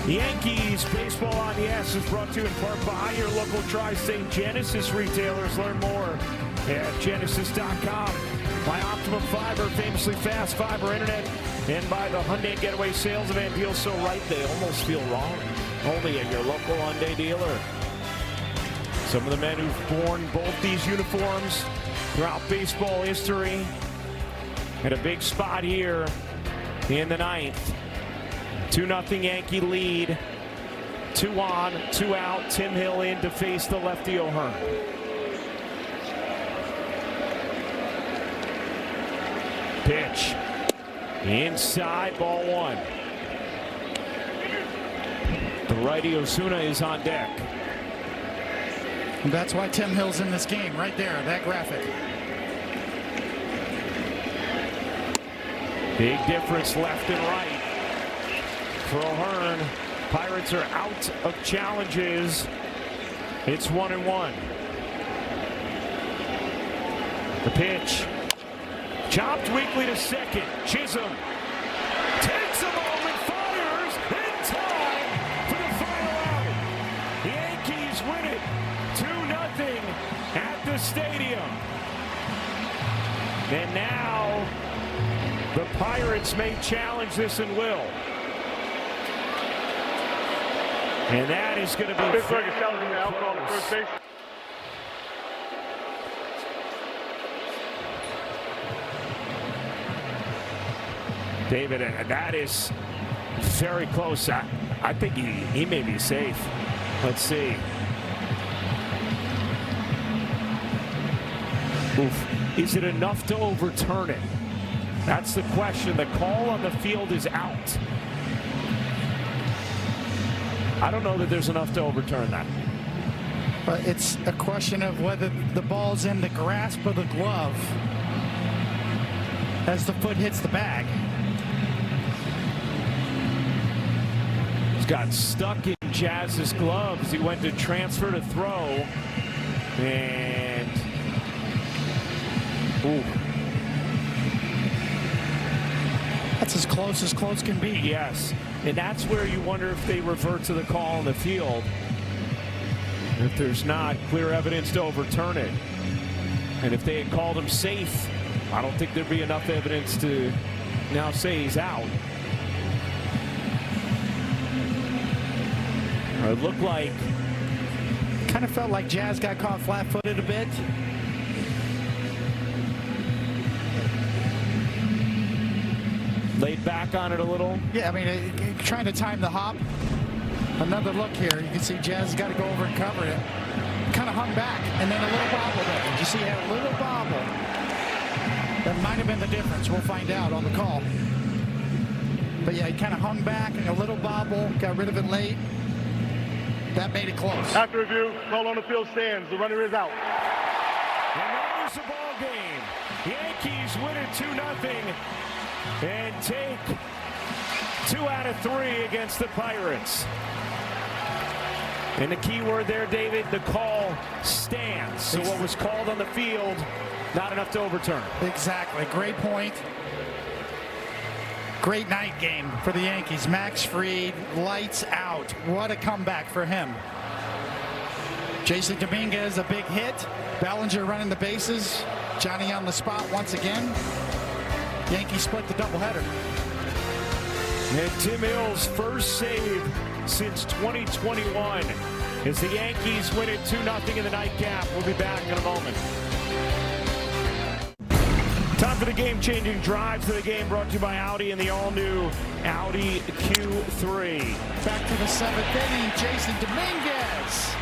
Yankees Baseball on the S is brought to you in part by your local Tri-State Genesis retailers. Learn more at genesis.com. By Optimum Fiber, famously fast fiber internet, and by the Hyundai Getaway Sales Event. Deals so right they almost feel wrong. Only at your local Hyundai dealer. Some of the men who've worn both these uniforms throughout baseball history at a big spot here in the 9th. 2-0 Yankee lead. 2 on, 2 out. Tim Hill in to face the lefty O'Hearn. Pitch. Inside, ball 1. The righty Osuna is on deck. And that's why Tim Hill's in this game, right there, that graphic. Big difference left and right for O'Hearn. Pirates are out of challenges. It's 1-1. The pitch. Chopped weakly to second. Chisholm takes a moment, fires in time for the final out. The Yankees win it 2-0 at the stadium. And now the Pirates may challenge this and will. And that is going to be Pittsburgh is challenging the outcall to first base. David, and that is very close. I think he may be safe. Let's see. Oof. Is it enough to overturn it? That's the question. The call on the field is out. I don't know that there's enough to overturn that. But it's a question of whether the ball's in the grasp of the glove as the foot hits the bag. Got stuck in Jazz's gloves. He went to transfer to throw, and ooh. That's as close can be. Yes, and that's where you wonder if they revert to the call on the field. If there's not clear evidence to overturn it, and if they had called him safe, I don't think there'd be enough evidence to now say he's out. It looked like, kind of felt like Jazz got caught flat-footed a bit. laid back on it a little. Yeah, I mean, trying to time the hop. Another look here. You can see Jazz got to go over and cover it. Kind of hung back, and then a little bobble there. Did you see that little bobble? That might have been the difference. We'll find out on the call. But yeah, he kind of hung back, and a little bobble, got rid of it late. That made it close. After review, call on the field stands. The runner is out. And there's the ball game. Yankees win it 2-0 and take 2 out of 3 against the Pirates. And the key word there, David, the call stands. So what was called on the field, not enough to overturn. Exactly. Great point. Great night game for the Yankees. Max Fried, lights out. What a comeback for him. Jason Dominguez, a big hit. Bellinger running the bases. Johnny on the spot once again. Yankees split the doubleheader. And Tim Hill's first save since 2021 as the Yankees win it 2-0 in the nightcap. We'll be back in a moment. Time for the game-changing drive to the game, brought to you by Audi and the all-new Audi Q3. Back to the 7th inning, Jason Dominguez.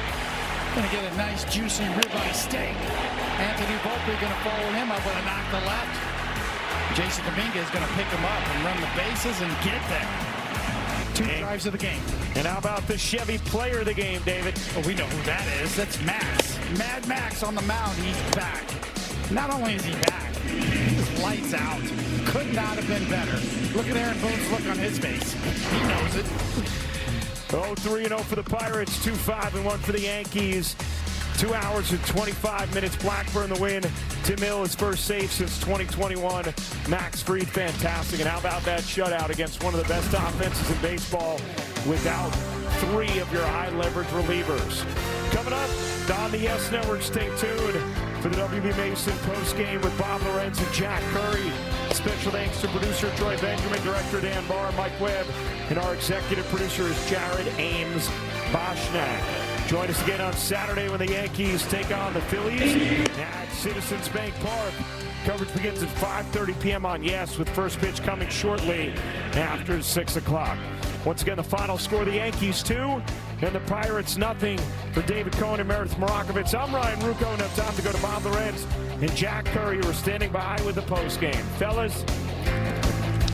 Gonna get a nice juicy ribeye steak. Anthony Volpe gonna follow him up with a knock to left. Jason Dominguez gonna pick him up and run the bases and get there. Two drives of the game. And how about the Chevy player of the game, David? Well, we know who that is. That's Max. Mad Max on the mound. He's back. Not only is he back, he's lights out. Could not have been better. Look at Aaron Boone's look on his face. He knows it. 3-0 for the Pirates, 2-5-1 for the Yankees. 2 hours and 25 minutes. Blackburn the win. Tim Hill, his first save since 2021. Max Fried, fantastic. And how about that shutout against one of the best offenses in baseball without 3 of your high-leverage relievers? Coming up on the Yes Network, stay tuned for the W.B. Mason postgame with Bob Lorenz and Jack Curry. Special thanks to producer Troy Benjamin, director Dan Barr, Mike Webb, and our executive producer is Jared Ames Boschnack. Join us again on Saturday when the Yankees take on the Phillies at Citizens Bank Park. Coverage begins at 5:30 p.m. on Yes, with first pitch coming shortly after 6 o'clock. Once again, the final score, the Yankees 2 and the Pirates 0. For David Cohen and Meredith Morakovitz, I'm Ryan Rucco, and it's time to go to Bob Lorenz and Jack Curry, who are standing by with the postgame. Fellas,